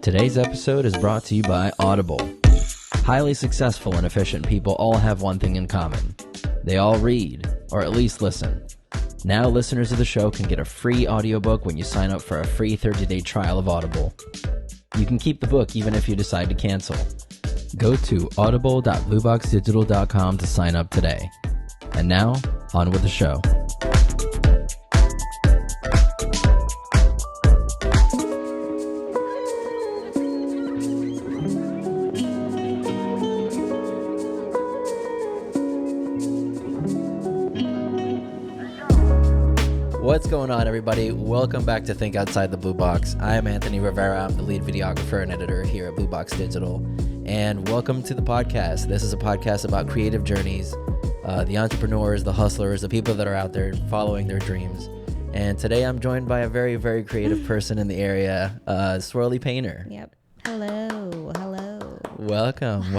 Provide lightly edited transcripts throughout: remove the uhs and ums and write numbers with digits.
Today's episode is brought to you by Audible. Highly successful and efficient people all have one thing in common. They all read, or at least listen. Now listeners of the show can get a free audiobook when you sign up for a free 30-day trial of Audible. You can keep the book even if you decide to cancel. Go to audible.blueboxdigital.com to sign up today. And now, on with the show. What's going on, everybody? Welcome back to Think Outside the Blue Box. I'm Anthony Rivera. I'm the lead videographer and editor here at BlueBox Digital. And welcome to the podcast. This is a podcast about creative journeys, the entrepreneurs, the hustlers, the people that are out there following their dreams. And today I'm joined by a very, very creative person in the area, Swirly Painter. Yep. Hello. Welcome.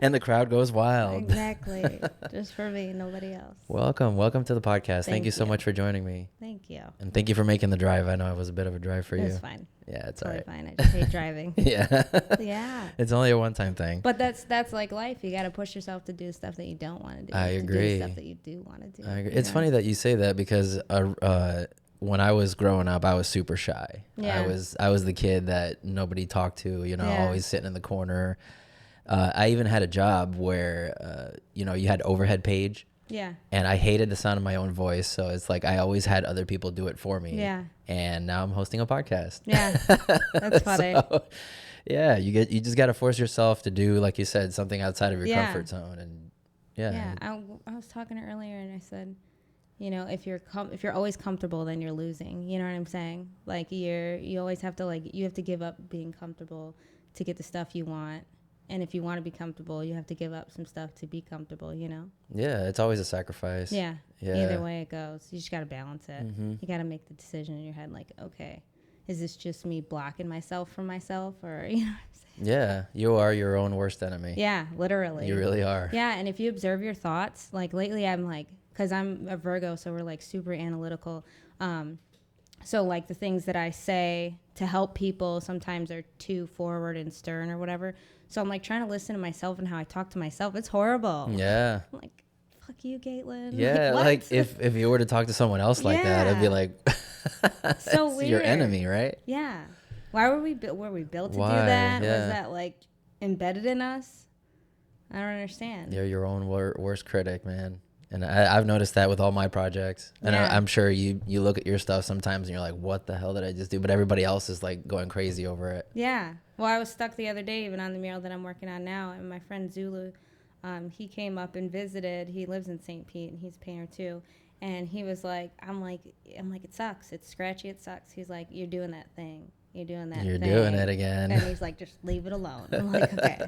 And the crowd goes wild. Exactly. Just for me, nobody else. Welcome to the podcast. Thank you so much for joining me. Thank you. And thank you for making the drive. I know it was a bit of a drive for you. It's fine. Yeah, it's totally all right. fine. I just hate driving. Yeah. Yeah. It's only a one-time thing. But that's like life. You got to push yourself to do stuff that you don't want to do. I agree. To do stuff that you do want to do. I agree. It's funny that you say that because when I was growing up, I was super shy. Yeah. I was the kid that nobody talked to, always sitting in the corner. I even had a job where, you had overhead page. Yeah. And I hated the sound of my own voice. So it's like I always had other people do it for me. Yeah. And now I'm hosting a podcast. Yeah. That's funny. So, yeah. You just got to force yourself to do, like you said, something outside of your comfort zone. And yeah. I was talking earlier and I said, if you're always comfortable, then you're losing. You know what I'm saying? Like you always have to you have to give up being comfortable to get the stuff you want. And if you want to be comfortable, you have to give up some stuff to be comfortable, Yeah, it's always a sacrifice. Yeah. Either way it goes. You just got to balance it. Mm-hmm. You got to make the decision in your head, like, okay, is this just me blocking myself from myself? Or, you know what I'm saying? Yeah, you are your own worst enemy. Yeah, literally. You really are. Yeah, and if you observe your thoughts, like lately I'm like, because I'm a Virgo, so we're like super analytical. So like the things that I say to help people sometimes are too forward and stern or whatever. So I'm like trying to listen to myself and how I talk to myself. It's horrible. Yeah. I'm like, fuck you, Caitlin. Yeah, like if you were to talk to someone else like that, it'd be like, so weird. Your enemy, right? Yeah. Why were we built to do that? Yeah. Was that like embedded in us? I don't understand. You're your own worst critic, man. And I've noticed that with all my projects. And I'm sure you look at your stuff sometimes and you're like, what the hell did I just do? But everybody else is like going crazy over it. Yeah. Well, I was stuck the other day even on the mural that I'm working on now. And my friend Zulu, he came up and visited. He lives in St. Pete and he's a painter too. And he was like, I'm like, it sucks. It's scratchy. It sucks. He's like, you're doing that thing. You're doing it again. And he's like, just leave it alone. I'm like, okay,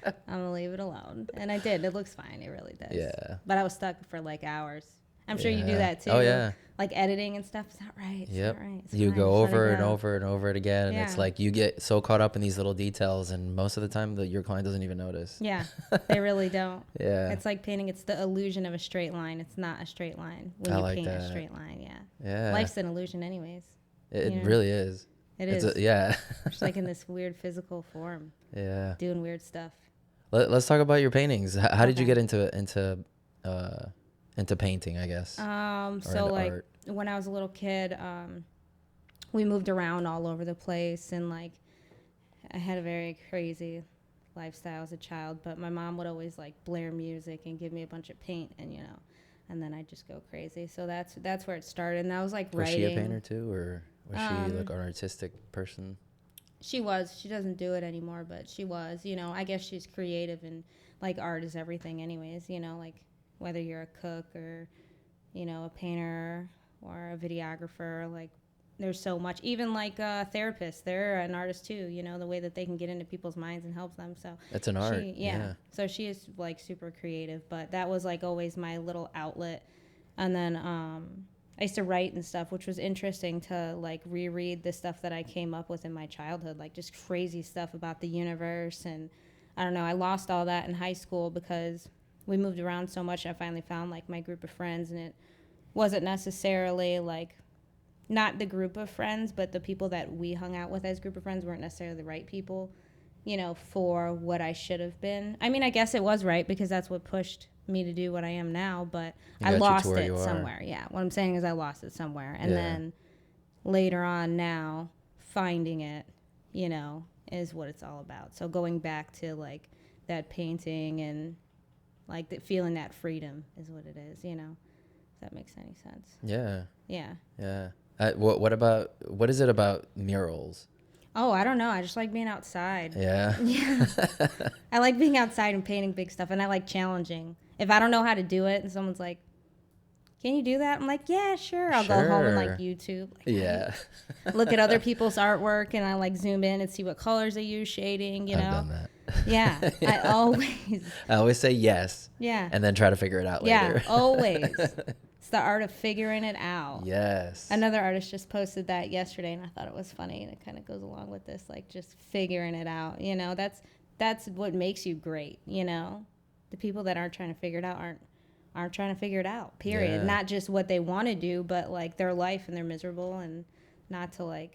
I'm going to leave it alone. And I did. It looks fine. It really does. Yeah. But I was stuck for like hours. I'm sure you do that too. Oh, yeah. Like editing and stuff. It's not right. It's not right. You go over and over and over it again. And it's like you get so caught up in these little details. And most of the time your client doesn't even notice. Yeah. They really don't. Yeah. It's like painting. It's the illusion of a straight line. It's not a straight line when you paint a straight line. Yeah. Yeah. Life's an illusion anyways. It really is. It is. Just like in this weird physical form. Yeah. Doing weird stuff. Let's talk about your paintings. How did you get into painting, I guess? So like art? When I was a little kid, we moved around all over the place and like I had a very crazy lifestyle as a child, but my mom would always like blare music and give me a bunch of paint and and then I'd just go crazy. So that's where it started. And I was like writing. Was she a painter too, or was she like an artistic person? She was. She doesn't do it anymore, but she was. I guess she's creative and like art is everything anyways, like whether you're a cook or, a painter or a videographer, like there's so much. Even like therapists, they're an artist too, the way that they can get into people's minds and help them. So that's an art. Yeah. So she is like super creative, but that was like always my little outlet. And then I used to write and stuff, which was interesting to like reread the stuff that I came up with in my childhood, like just crazy stuff about the universe. And I don't know, I lost all that in high school because we moved around so much. I finally found like my group of friends, and it wasn't necessarily like not the group of friends, but the people that we hung out with as group of friends weren't necessarily the right people, you know, for what I should have been. I mean, I guess it was right because that's what pushed me to do what I am now, but I lost it somewhere. Yeah. What I'm saying is I lost it somewhere. And then later on now, finding it, you know, is what it's all about. So going back to like that painting and like feeling that freedom is what it is, you know, if that makes any sense. Yeah. Yeah. Yeah. What is it about murals? Oh, I don't know. I just like being outside. Yeah. Yeah. I like being outside and painting big stuff, and I like challenging. If I don't know how to do it and someone's like, can you do that? I'm like, yeah, sure. I'll go home and like YouTube. Like, yeah. Look at other people's artwork and I like zoom in and see what colors they use, shading, you know? I've done that. Yeah. I always say yes. Yeah. And then try to figure it out later. Yeah, always. It's the art of figuring it out. Yes. Another artist just posted that yesterday, and I thought it was funny, and it kind of goes along with this, like just figuring it out. You know, that's what makes you great. You know, the people that aren't trying to figure it out aren't trying to figure it out. Period. Yeah. Not just what they want to do, but like their life, and they're miserable, and not to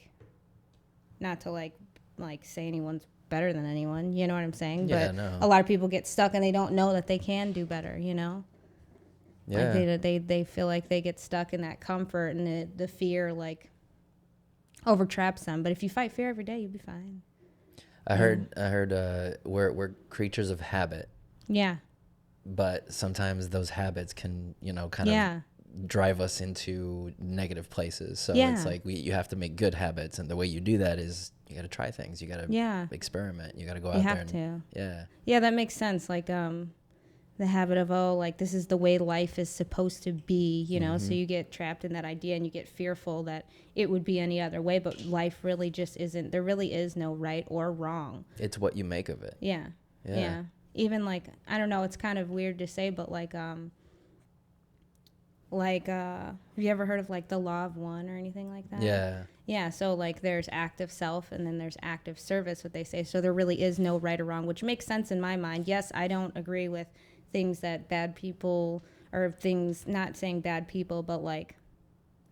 say anyone's better than anyone. You know what I'm saying? Yeah, but no. a lot of people get stuck, and they don't know that they can do better. You know. Yeah. Like they feel like they get stuck in that comfort, and the fear like overtraps them. But if you fight fear every day, you'll be fine. I heard we're creatures of habit. Yeah. But sometimes those habits can, you know, kind of drive us into negative places. So it's like you have to make good habits, and the way you do that is you got to try things. You got to experiment. You got to go out there. Yeah, that makes sense. Like the habit of, like, this is the way life is supposed to be, you know, so you get trapped in that idea and you get fearful that it would be any other way, but life really just isn't. There really is no right or wrong. It's what you make of it. Yeah. Even like, I don't know, it's kind of weird to say, but like have you ever heard of like the law of one or anything like that? Yeah, so like there's active self and then there's active service, what they say. So there really is no right or wrong, which makes sense in my mind. Yes, I don't agree with things that bad people, or things, not saying bad people, but like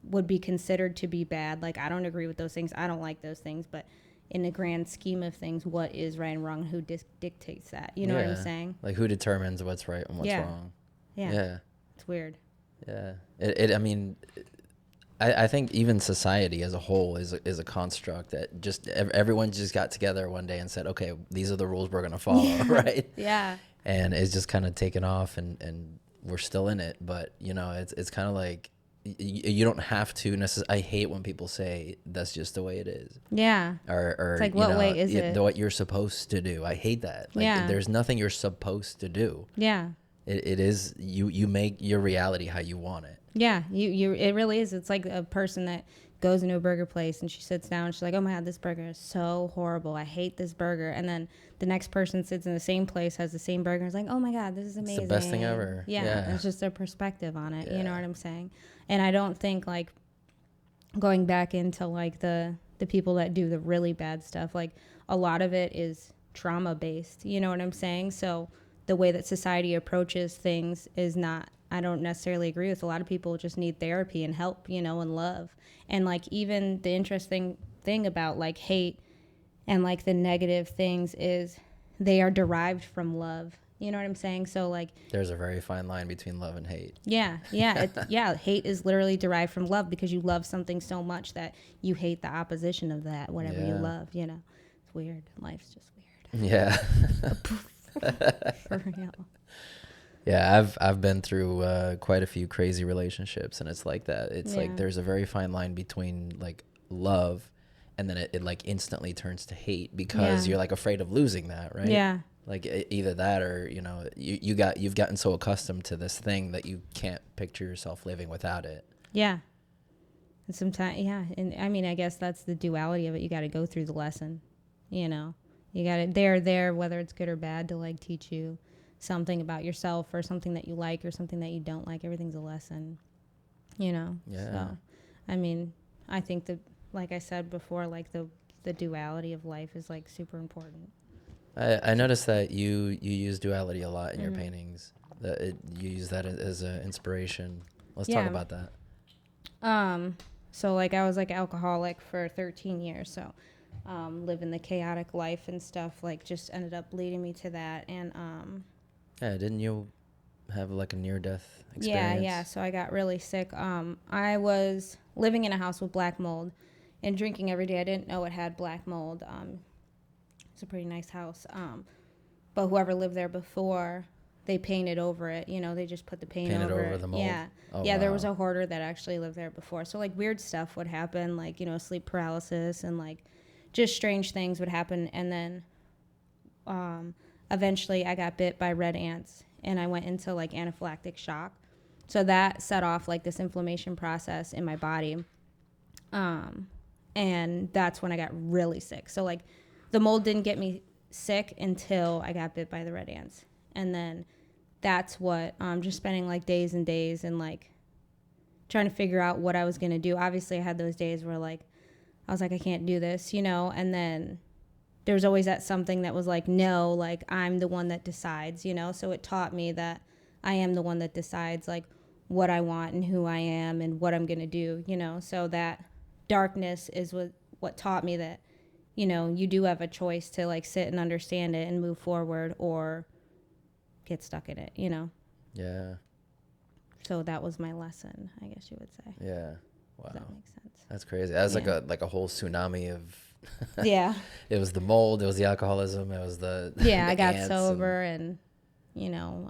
would be considered to be bad. Like I don't agree with those things. I don't like those things, but in the grand scheme of things, what is right and wrong? Who dictates that? You know what I'm saying? Like who determines what's right and what's wrong? Yeah. It's weird. Yeah. I mean, I think even society as a whole is a construct that just everyone just got together one day and said, okay, these are the rules we're going to follow, right? Yeah. And it's just kind of taken off, and we're still in it. But, you know, it's kind of like you don't have to necessarily. I hate when people say that's just the way it is. Yeah. Or it's like, what way is it? What you're supposed to do. I hate that. Like, there's nothing you're supposed to do. Yeah. It is, you make your reality how you want it. Yeah, it really is. It's like a person that goes into a burger place and she sits down and she's like, oh my God, this burger is so horrible. I hate this burger. And then the next person sits in the same place, has the same burger, and is like, oh my God, this is amazing. It's the best thing ever. Yeah. It's just their perspective on it. You know what I'm saying? And I don't think, like, going back into like the people that do the really bad stuff, like a lot of it is trauma based. You know what I'm saying? So the way that society approaches things is not, I don't necessarily agree with. A lot of people just need therapy and help, you know, and love. And like even the interesting thing about like hate and like the negative things is they are derived from love. You know what I'm saying? So like there's a very fine line between love and hate. Yeah. Hate is literally derived from love because you love something so much that you hate the opposition of that, whatever you love, you know. It's weird. Life's just weird. Yeah. For real. Yeah, I've been through quite a few crazy relationships, and it's like that. It's like there's a very fine line between like love, and then it like instantly turns to hate because you're like afraid of losing that, right? Yeah. Like either that or, you know, you've gotten so accustomed to this thing that you can't picture yourself living without it. Yeah. And sometimes, and I mean, I guess that's the duality of it. You got to go through the lesson, you know. You got to, they're there, whether it's good or bad, to like teach you something about yourself or something that you like or something that you don't like. Everything's a lesson, you know. Yeah. So, I mean, I think that, like I said before, like the duality of life is like super important. I noticed that you use duality a lot in your paintings. That you use that as an inspiration. Let's talk about that. So like I was like alcoholic for 13 years. So living the chaotic life and stuff like just ended up leading me to that. And Yeah, didn't you have like a near-death yeah, experience? so I got really sick. I was living in a house with black mold and drinking every day. I didn't know it had black mold. It's a pretty nice house. But whoever lived there before, they painted over it. You know, they just put the paint Painted over over it. the mold? Yeah. Oh, Yeah, there was wow. a hoarder that actually lived there before. So like weird stuff would happen, like, you know, sleep paralysis and like just strange things would happen. And then eventually I got bit by red ants and I went into like anaphylactic shock. So that set off like this inflammation process in my body. And that's when I got really sick. So like the mold didn't get me sick until I got bit by the red ants. And then that's what just spending like days and days and like trying to figure out what I was going to do. Obviously I had those days where like I was like, I can't do this, you know, and then there's always that something that was like, no, like I'm the one that decides, you know. So it taught me that I am the one that decides like what I want and who I am and what I'm going to do, you know. So that darkness is what taught me that, you know, you do have a choice to like sit and understand it and move forward or get stuck in it, you know. Yeah. So that was my lesson, I guess you would say. Yeah. Wow. Does that make sense? That's crazy. That was Yeah. like a whole tsunami of Yeah. It was the mold, it was the alcoholism, it was the Yeah, the I got ants sober and you know,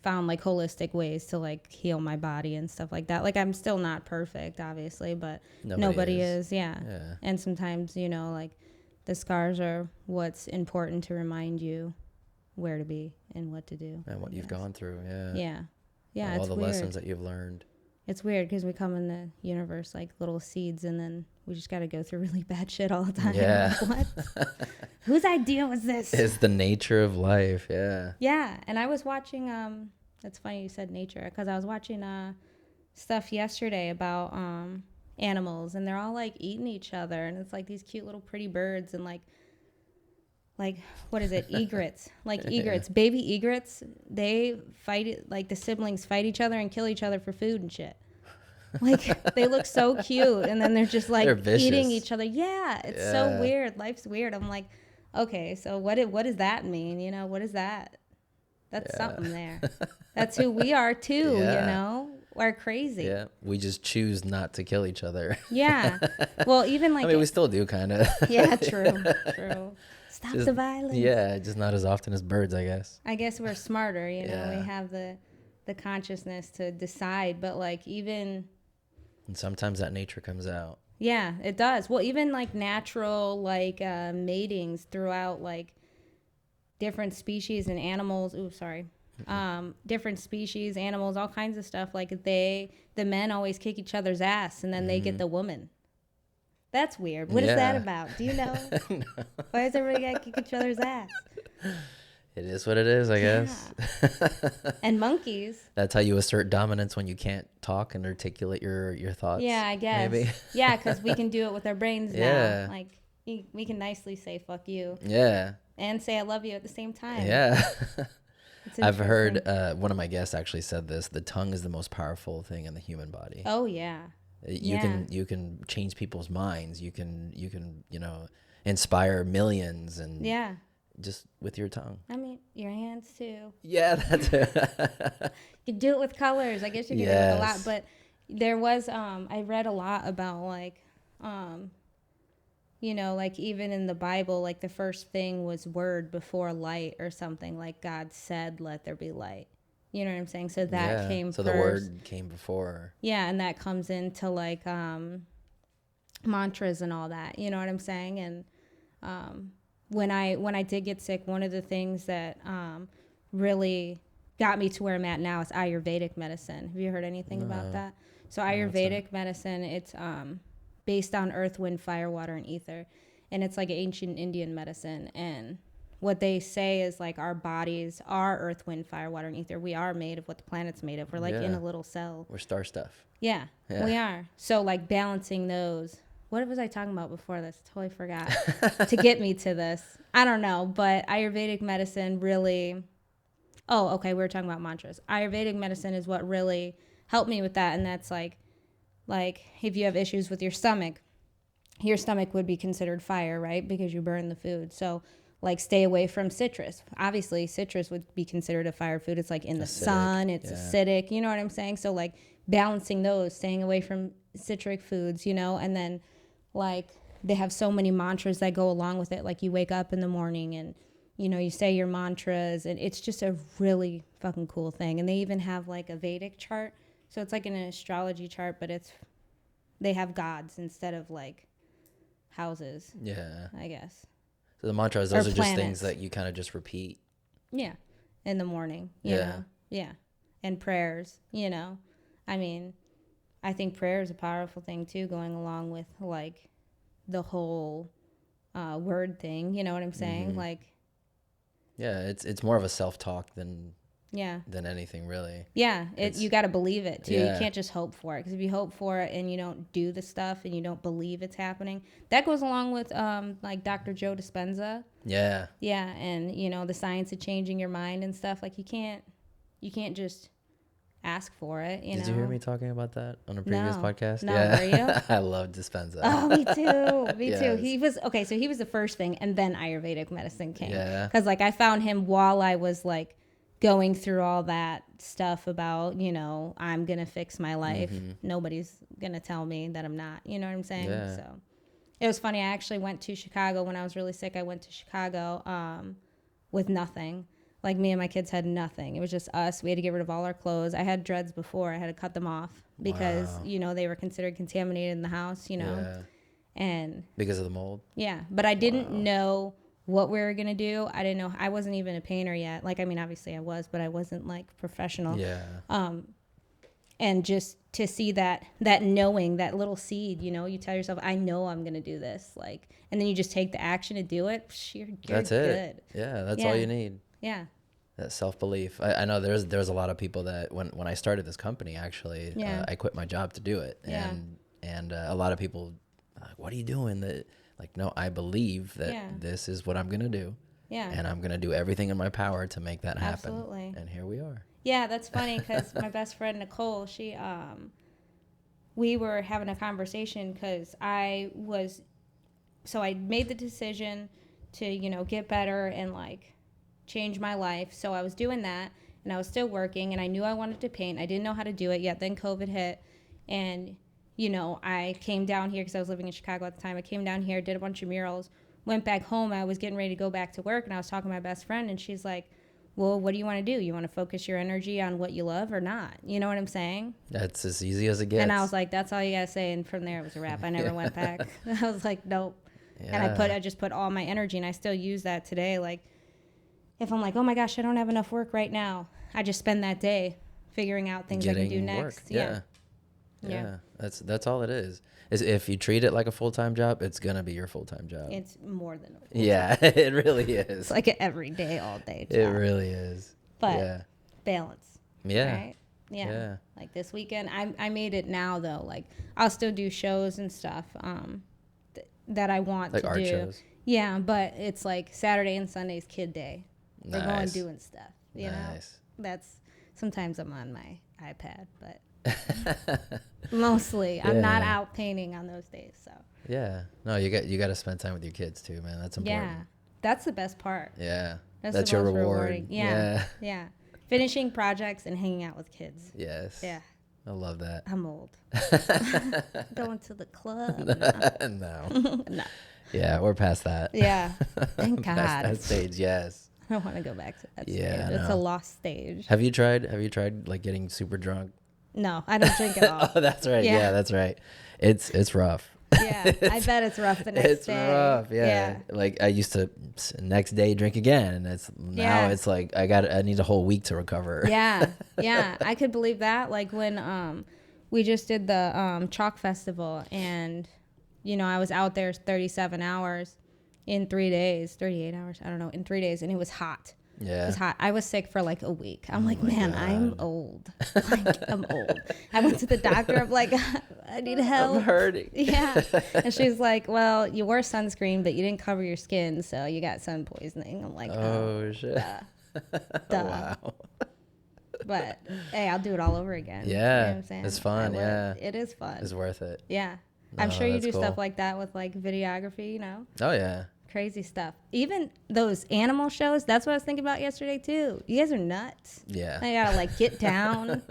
found like holistic ways to like heal my body and stuff like that. Like I'm still not perfect, obviously, but nobody is. Yeah. Yeah. And sometimes, you know, like the scars are what's important to remind you where to be and what to do. And what I you've guess. gone through. Yeah. Yeah. Yeah. All It's the weird. lessons that you've learned. It's weird because we come in the universe like little seeds and then we just got to go through really bad shit all the time. Yeah. Like, what? Whose idea was this? It's the nature of life. Yeah. Yeah. And I was watching, it's funny you said nature because I was watching stuff yesterday about animals and they're all like eating each other and it's like these cute little pretty birds and like what is it, egrets, like egrets, baby egrets, they fight, like the siblings fight each other and kill each other for food and shit. Like they look so cute and then they're just like They're eating vicious. each other. Yeah, it's Yeah. so weird. Life's weird. I'm like, okay, so what does that mean? You know, what is that? That's something there. That's who we are too, Yeah. you know? We're crazy. Yeah. We just choose not to kill each other. Yeah. Well, even like I mean, we still do kind of. yeah, true. Stop Just- the violence. Yeah, just not as often as birds, I guess. I guess we're smarter, you know. Yeah. We have the consciousness to decide, but like even And sometimes that nature comes out. yeah, it does. Well, even like natural like matings throughout like different species and animals. Ooh, sorry. Different species, animals, all kinds of stuff. Like the men always kick each other's ass and then they get the woman. That's weird. What is that Yeah. about? Do you know? Why does everybody got to kick each other's ass? It is what it is, I guess. And monkeys. That's how you assert dominance when you can't talk and articulate your thoughts. Yeah, I guess. Maybe. Yeah, because we can do it with our brains Yeah. now. Like, we can nicely say fuck you Yeah. and say I love you at the same time. Yeah. It's I've heard interesting. one of my guests actually said this: the tongue is the most powerful thing in the human body. Oh, yeah. You can change people's minds. You can inspire millions and Yeah. just with your tongue. I mean, your hands too. Yeah, that's it. You can do it with colors. I guess you can do it with a lot. Yes. But there was, I read a lot about like, you know, like even in the Bible, like the first thing was word before light or something. Like God said, let there be light. You know what I'm saying? So that came so first. the word came before. Yeah, and that comes into like mantras and all that. You know what I'm saying? And when I did get sick, one of the things that really got me to where I'm at now is Ayurvedic medicine. Have you heard anything about that? So Ayurvedic medicine, it's based on earth, wind, fire, water, and ether, and it's like ancient Indian medicine. And what they say is like our bodies are earth, wind, fire, water, and ether. We are made of what the planet's made of. We're like in Yeah. a little cell. We're star stuff. Yeah, Yeah. we are. So like balancing those. What was I talking about before this? Totally forgot. To get me to this. I don't know, but Ayurvedic medicine really. Oh, okay. We were talking about mantras. Ayurvedic medicine is what really helped me with that. And that's like like if you have issues with your stomach would be considered fire, right? Because you burn the food. So like stay away from citrus. Obviously citrus would be considered a fire food. It's like in the sun, it's acidic, you know what I'm saying? So like balancing those, staying away from citric foods, you know, and then like they have so many mantras that go along with it. Like you wake up in the morning and, you know, you say your mantras, and it's just a really fucking cool thing. And they even have like a Vedic chart. So it's like an astrology chart, but they have gods instead of like houses. Yeah. I guess. So the mantras, those are just things that you kind of just repeat. Yeah. In the morning, you know? Yeah. And prayers, you know? I mean, I think prayer is a powerful thing too, going along with like the whole word thing. You know what I'm saying? Like, yeah, it's more of a self-talk than anything really. Yeah, you got to believe it too. You can't just hope for it, because if you hope for it and you don't do the stuff and you don't believe it's happening, that goes along with like Dr. Joe Dispenza. Yeah, and you know, the science of changing your mind and stuff. Like you can't just ask for it. Did you hear me talking about that on a previous podcast? No, were you? I love Dispenza. Oh, me too. Me too. He was so he was the first thing, and then Ayurvedic medicine came. Yeah. Because like I found him while I was like going through all that stuff about, you know, I'm gonna fix my life. Nobody's gonna tell me that I'm not. You know what I'm saying? Yeah. So it was funny. I actually went to Chicago when I was really sick. I went to Chicago with nothing. Like me and my kids had nothing. It was just us. We had to get rid of all our clothes. I had dreads before. I had to cut them off because, you know, they were considered contaminated in the house, you know. Yeah. And because of the mold? Yeah. But I didn't know what we were going to do. I didn't know. I wasn't even a painter yet. Like, I mean, obviously I was, but I wasn't like professional. Yeah. And just to see that knowing, that little seed, you know, you tell yourself, I know I'm going to do this. Like, and then you just take the action to do it. You're that's good. It. Yeah. That's all you need. Yeah. That self-belief. I know there's a lot of people that when I started this company, actually, I quit my job to do it. And a lot of people are like, what are you doing? That, like, no, I believe that this is what I'm going to do. Yeah. And I'm going to do everything in my power to make that happen. Absolutely. And here we are. Yeah, that's funny because my best friend, Nicole, we were having a conversation because I made the decision to, you know, get better and like change my life. So I was doing that and I was still working and I knew I wanted to paint. I didn't know how to do it yet. Then COVID hit and, you know, I came down here because I was living in Chicago at the time. I came down here, did a bunch of murals, went back home. I was getting ready to go back to work and I was talking to my best friend and she's like, well, what do you want to do? You want to focus your energy on what you love or not? You know what I'm saying? That's as easy as it gets. And I was like, that's all you got to say. And from there it was a wrap. I never went back. I was like, nope. Yeah. And I just put all my energy and I still use that today. Like, if I'm like, oh my gosh, I don't have enough work right now, I just spend that day figuring out things I can do next. Work. Yeah. That's all it is if you treat it like a full-time job, it's gonna be your full-time job. It's more than a full-time. Yeah, it really is. It's like an every day, all day job. It really is. But balance. Yeah. Right? Yeah. Like this weekend, I made it now though. Like I'll still do shows and stuff that I want to do. Like art shows. Yeah, but it's like Saturday and Sunday's kid day. We're going doing stuff, you know. That's sometimes I'm on my iPad, but mostly I'm not out painting on those days. So no, you got to spend time with your kids too, man. That's important. Yeah, that's the best part. Yeah, that's your reward. Rewarding. Yeah, finishing projects and hanging out with kids. Yes. Yeah. I love that. I'm old. Going to the club. No. No. Yeah, we're past that. Yeah. Thank God. Past that stage, yes. I don't want to go back to that stage. It's a lost stage. Have you tried like getting super drunk? No, I don't drink at all. Oh, that's right. Yeah, that's right. It's rough. Yeah, I bet it's rough the next day. It's rough. Yeah. Like I used to next day drink again, and it's like I need a whole week to recover. Yeah. I could believe that. Like when we just did the chalk festival, and you know I was out there 37 hours. In 3 days, 38 hours, I don't know, in 3 days, and it was hot. Yeah. It was hot. I was sick for like a week. I'm like, man, God. I'm old. Like, I'm old. I went to the doctor. I'm like, I need help. I'm hurting. Yeah. And she's like, well, you wore sunscreen, but you didn't cover your skin, so you got sun poisoning. I'm like, oh shit. Duh. Wow. But hey, I'll do it all over again. Yeah, you know what I'm saying? it's fun. Yeah, it is fun. It's worth it. Yeah, No, I'm sure you that's do cool. stuff like that with like videography. You know? Oh yeah. Crazy stuff. Even those animal shows, that's what I was thinking about yesterday too. You guys are nuts. Yeah. They gotta like get down.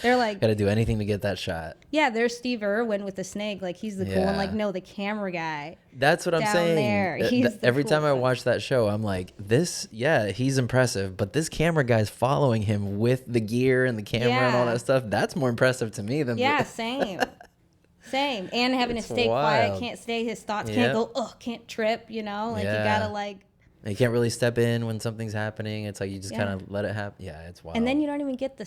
They're like, gotta do anything to get that shot. yeah, there's Steve Irwin with the snake. Like he's the cool one. Like, no, the camera guy. That's what I'm down saying. There. He's the Every cool time I one. watch that show, I'm like, he's impressive, but this camera guy's following him with the gear and the camera and all Yeah. that stuff. That's more impressive to me than Yeah, same. Same. And having It's to stay quiet, wild. can't stay, his thoughts Yep. can't go, can't trip, you know? Like you gotta like, You can't really step in when something's happening. It's like you just Yeah. kind of let it happen. Yeah, it's wild. and then you don't even get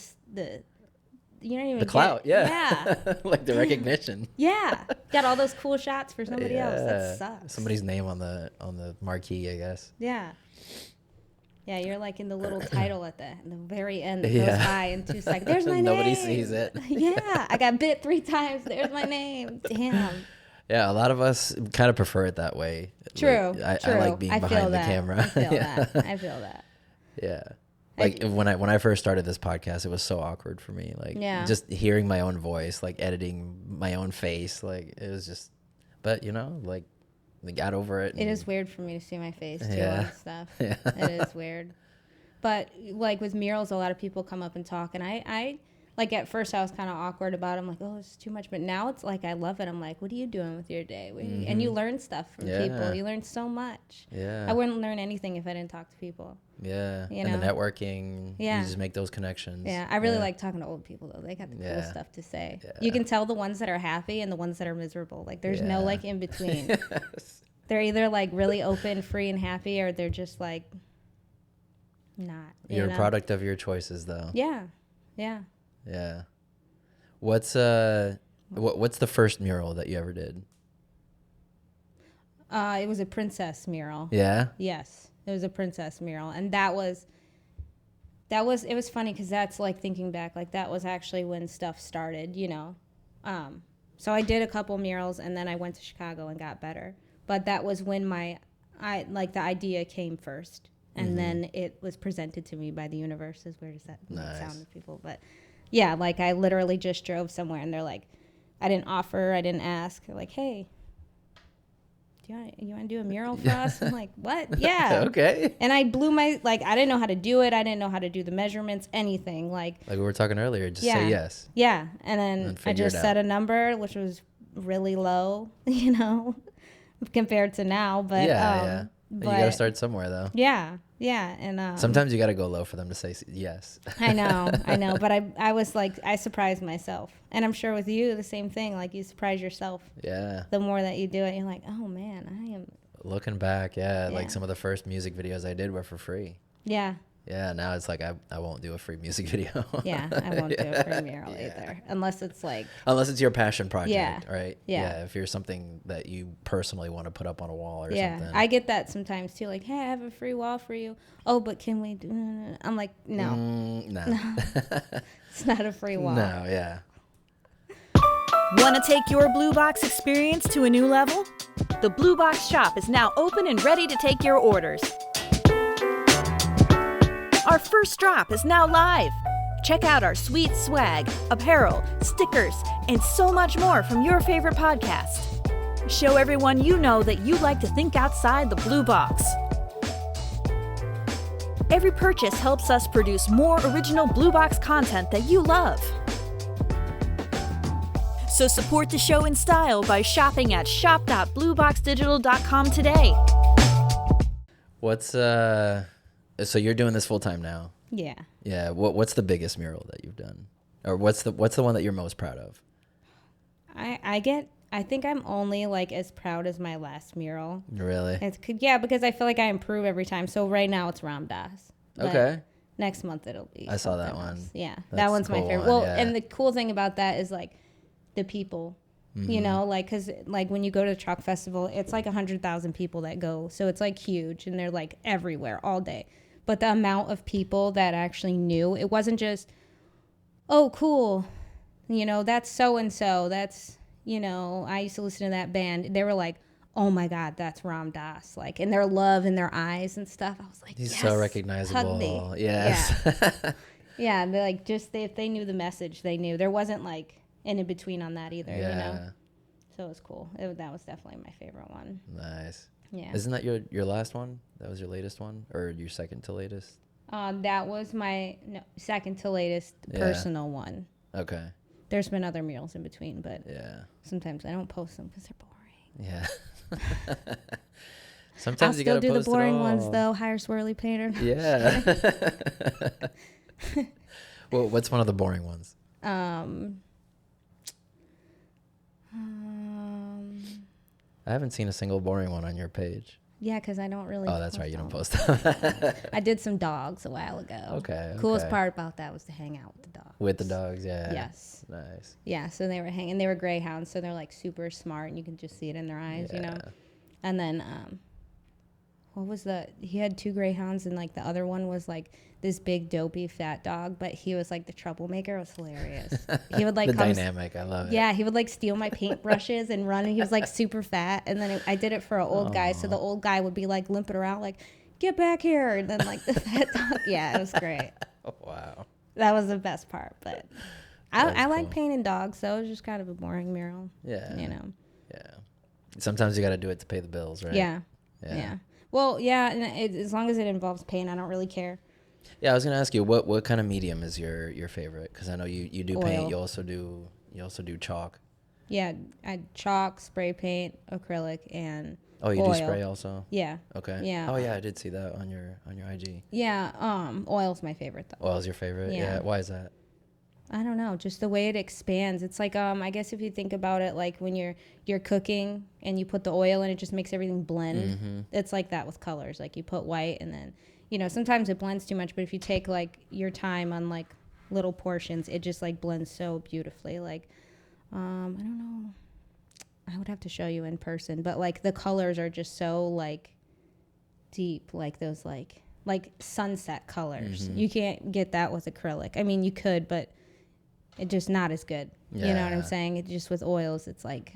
you don't even the clout, yeah. like the recognition. Yeah. Got all those cool shots for somebody else. That sucks. Somebody's name on the marquee, I guess. Yeah. Yeah, you're like in the little title at the very end that Yeah. goes by in 2 seconds. There's my name. Nobody sees it. Yeah, I got bit 3 times. There's my name. Damn. Yeah, a lot of us kind of prefer it that way. True. Like, true. I like being behind the camera. I feel Yeah. that. I feel that. Yeah. Like when I first started this podcast, it was so awkward for me. Like just hearing my own voice, like editing my own face, like it was just. But you know, like we got over it. It is weird for me to see my face too Yeah. on stuff. Yeah. It is weird. But like with murals, a lot of people come up and talk, and I like at first I was kind of awkward about it. I'm like, oh, it's too much. But now it's like I love it. I'm like, what are you doing with your day? And you learn stuff from people. You learn so much. Yeah. I wouldn't learn anything if I didn't talk to people. Yeah. You and the know? networking. Yeah. You just make those connections. Yeah, I really like talking to old people though. They got the cool stuff to say. Yeah. You can tell the ones that are happy and the ones that are miserable. Like there's no like in between. Yes. They're either like really open, free, and happy, or they're just like not. You're know? a product of your choices, though. Yeah, yeah. Yeah. What's the first mural that you ever did? It was a princess mural. Yeah. Yes, it was a princess mural, and it was funny because that's like thinking back, like that was actually when stuff started, you know. So I did a couple murals, and then I went to Chicago and got better. But that was when the idea came first, and then it was presented to me by the universe. As weird as that might sound to people, but yeah, like I literally just drove somewhere, and they're like, I didn't offer, I didn't ask. They're like, hey, you want to do a mural for us? I'm like, what? Yeah. Okay. And I blew I didn't know how to do it. I didn't know how to do the measurements, anything. Like we were talking earlier, just say yes. Yeah. And then I just set a number, which was really low, you know, compared to now. But yeah. You got to start somewhere, though. Yeah. Yeah. And sometimes you got to go low for them to say yes. I know. But I was like, I surprised myself. And I'm sure with you, the same thing. Like you surprise yourself. Yeah. The more that you do it, you're like, oh, man, I am. Looking back, like some of the first music videos I did were for free. Yeah. Yeah, now it's like I won't do a free music video. Yeah, I won't do a free mural either. Unless it's like... Unless it's your passion project, Yeah. right? Yeah. If you're something that you personally want to put up on a wall or Yeah, something. I get that sometimes too. Like, hey, I have a free wall for you. Oh, but can we do... I'm like, no. No. It's not a free wall. No, yeah. Want to take your BlueBox experience to a new level? The BlueBox shop is now open and ready to take your orders. Our first drop is now live. Check out our sweet swag, apparel, stickers, and so much more from your favorite podcast. Show everyone you know that you like to think outside the blue box. Every purchase helps us produce more original BlueBox content that you love. So support the show in style by shopping at shop.blueboxdigital.com today. So you're doing this full time now? Yeah. Yeah. What's the biggest mural that you've done, or what's the one that you're most proud of? I think I'm only like as proud as my last mural. Really? Yeah, because I feel like I improve every time. So right now it's Ram Dass. Okay. Next month it'll be. I saw that something one. else. Yeah, That's that one's a my cool favorite. one, Well, yeah. and the cool thing about that is like the people. You know, like, because like when you go to the Chalk Festival, it's like 100,000 people that go. So it's like huge, and they're like everywhere all day. But the amount of people that actually knew, it wasn't just, oh, cool, you know, that's so-and-so, that's, you know, I used to listen to that band. They were like, oh my God, that's Ram Dass. Like, and their love in their eyes and stuff. I was like, He's yes, so hug recognizable. me. Yes. Yeah. Yeah, they like if they knew the message, they knew. There wasn't like an in between on that either, you know. So it was cool. That was definitely my favorite one. Nice. Yeah. Isn't that your last one? That was your latest one, or your second to latest? That was my second to latest personal one. Okay. There's been other murals in between, but sometimes I don't post them because they're boring. Yeah. Sometimes I'll you gotta still do post the boring it all. ones though. Hire Swirly Painter. Yeah. Well, what's one of the boring ones? I haven't seen a single boring one on your page. Yeah, because I don't really. Oh, that's right. You don't post them. I did some dogs a while ago. Okay. Coolest part about that was to hang out with the dogs. With the dogs, yeah. Yes. Nice. Yeah, so they were hanging. They were greyhounds, so they're like super smart, and you can just see it in their eyes, you know. And then, what was he had 2 greyhounds, and like the other one was like this big dopey fat dog, but he was like the troublemaker. It was hilarious. He would like the dynamic, I love it. Yeah, he would like steal my paintbrushes and run, and he was like super fat. And then I did it for an old guy, so the old guy would be like limping around like, get back here. And then like the fat dog, yeah, it was great. Wow. That was the best part, but I like cool. painting dogs, so it was just kind of a boring mural. Yeah. You know. Yeah. Sometimes you got to do it to pay the bills, right? Yeah. Well, yeah, and as long as it involves paint, I don't really care. Yeah, I was gonna ask you what kind of medium is your favorite? Because I know you do paint. Oil. You also do chalk. Yeah, I chalk, spray paint, acrylic, and Oh, you oil. do spray also? Yeah. Okay. Yeah. Oh yeah, I did see that on your IG. Yeah. Oil's my favorite though. Oil's your favorite? Yeah. Why is that? I don't know, just the way it expands. It's like I guess if you think about it, like when you're cooking and you put the oil in, it just makes everything blend. Mm-hmm. It's like that with colors. Like you put white and then, you know, sometimes it blends too much, but if you take like your time on like little portions, it just like blends so beautifully. Like I don't know, I would have to show you in person, but like the colors are just so like deep, like those like sunset colors. Mm-hmm. You can't get that with acrylic. I mean, you could, but it's just not as good. Yeah. You know what I'm saying? It just with oils, it's like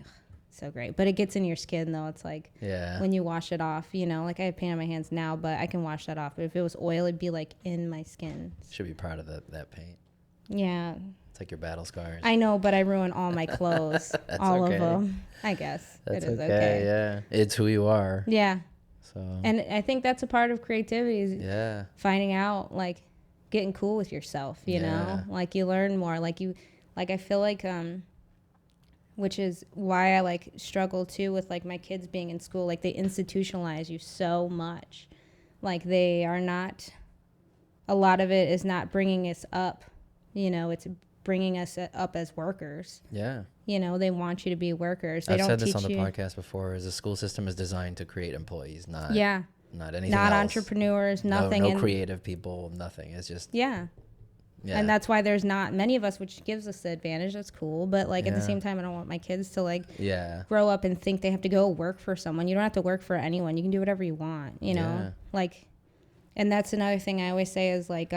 so great. But it gets in your skin though. It's like when you wash it off, you know, like I have paint on my hands now, but I can wash that off. But if it was oil, it'd be like in my skin. Should be proud of that paint. Yeah. It's like your battle scars. I know, but I ruin all my clothes. all okay. of them. I guess. That's it is okay. Yeah. It's who you are. Yeah. So. And I think that's a part of creativity is finding out, like, getting cool with yourself, you know? Like, you learn more. Like, I feel like, which is why I, like, struggle, too, with, like, my kids being in school. Like, they institutionalize you so much. Like, they are not, a lot of it is not bringing us up, you know? It's bringing us up as workers. Yeah. You know, they want you to be workers. They I've don't said this teach on the you. podcast before, is the school system is designed to create employees, not anything not else. Entrepreneurs, nothing. No creative people, nothing. It's just yeah. And that's why there's not many of us, which gives us the advantage. That's cool. But like at the same time, I don't want my kids to like grow up and think they have to go work for someone. You don't have to work for anyone. You can do whatever you want, you know? Like, and that's another thing I always say is like,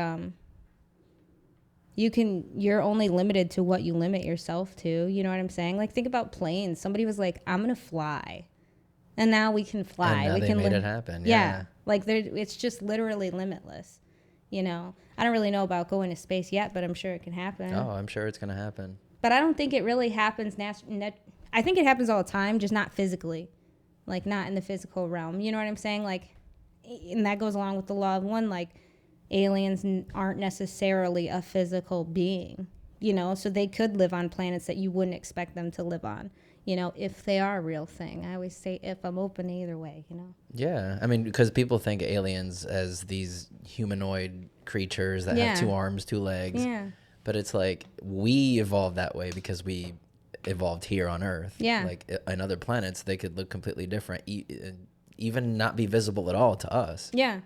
you're only limited to what you limit yourself to. You know what I'm saying? Like, think about planes. Somebody was like, I'm going to fly. And now we can fly. And now we they can made it happen. Yeah. Like, it's just literally limitless. You know? I don't really know about going to space yet, but I'm sure it can happen. Oh, I'm sure it's going to happen. But I don't think it really happens. I think it happens all the time, just not physically. Like, not in the physical realm. You know what I'm saying? Like, and that goes along with the law of one, like, aliens aren't necessarily a physical being, you know, so they could live on planets that you wouldn't expect them to live on, you know, if they are a real thing. I always say if. I'm open either way, you know. Yeah, I mean, because people think aliens as these humanoid creatures that have 2 arms, 2 legs. Yeah. But it's like we evolved that way because we evolved here on Earth. Yeah. Like in other planets, they could look completely different, even not be visible at all to us. Yeah.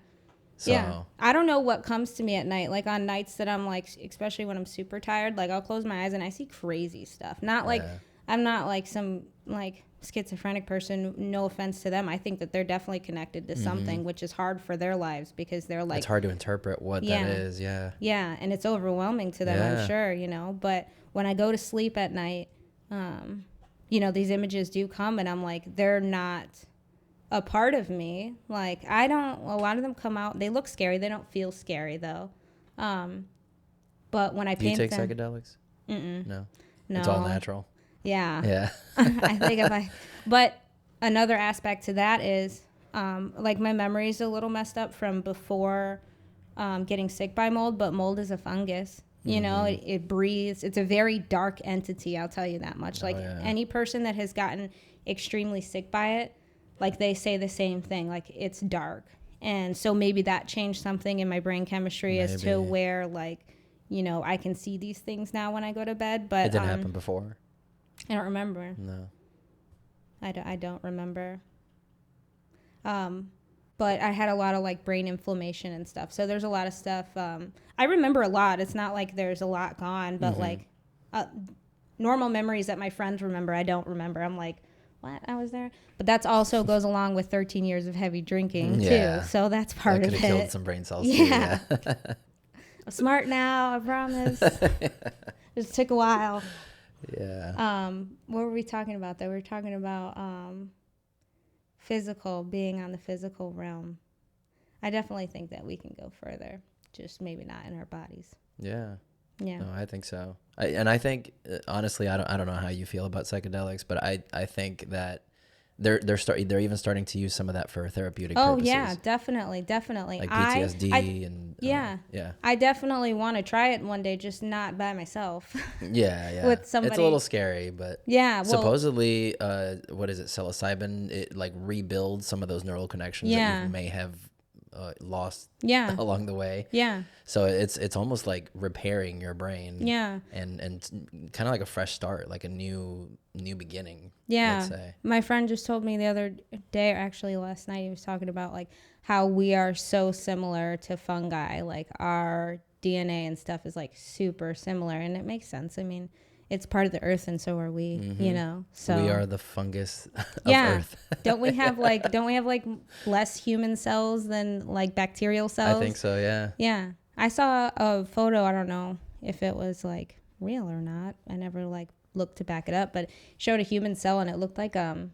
So. Yeah. I don't know what comes to me at night. Like on nights that I'm like, especially when I'm super tired, like I'll close my eyes and I see crazy stuff. Not like, I'm not like some like schizophrenic person. No offense to them. I think that they're definitely connected to something, which is hard for their lives because they're like. It's hard to interpret what that is. Yeah. Yeah. And it's overwhelming to them, I'm sure, you know. But when I go to sleep at night, you know, these images do come and I'm like, they're not a part of me. Like, a lot of them come out, they look scary, they don't feel scary though. But when I Do you paint take them, psychedelics? No. no, It's all natural. Yeah. Yeah. I think but another aspect to that is, like my memory is a little messed up from before getting sick by mold, but mold is a fungus. You know, it breathes. It's a very dark entity, I'll tell you that much. Like any person that has gotten extremely sick by it, like they say the same thing, like it's dark. And so maybe that changed something in my brain chemistry as to where, like, you know, I can see these things now when I go to bed. But it didn't happen before? I don't remember. No. I don't remember. But I had a lot of like brain inflammation and stuff. So there's a lot of stuff. I remember a lot. It's not like there's a lot gone, but like normal memories that my friends remember, I don't remember. I'm like, what? I was there. But that's also goes along with 13 years of heavy drinking too. So that's part of it. That could have killed some brain cells too. Yeah. I'm smart now, I promise. Just took a while. Yeah. What were we talking about though? We were talking about physical, being on the physical realm. I definitely think that we can go further, just maybe not in our bodies. Yeah. Yeah. No, I think so. I think honestly, I don't know how you feel about psychedelics, but I think that they're even starting to use some of that for therapeutic purposes. Oh yeah, definitely. Like PTSD and yeah. Yeah. I definitely want to try it one day, just not by myself. Yeah. With somebody. It's a little scary, but yeah. Well, supposedly, what is it? Psilocybin, it like rebuilds some of those neural connections that you may have lost along the way. Yeah. So it's almost like repairing your brain. Yeah. And kind of like a fresh start, like a new beginning. Yeah. Let's say. My friend just told me the other day, or actually last night, he was talking about like how we are so similar to fungi. Like our DNA and stuff is like super similar, and it makes sense. I mean, it's part of the earth, and so are we. You know, so we are the fungus of Earth. don't we have like less human cells than like bacterial cells? I think so. Yeah. Yeah, I saw a photo. I don't know if it was like real or not. I never like looked to back it up, but it showed a human cell, and it looked like a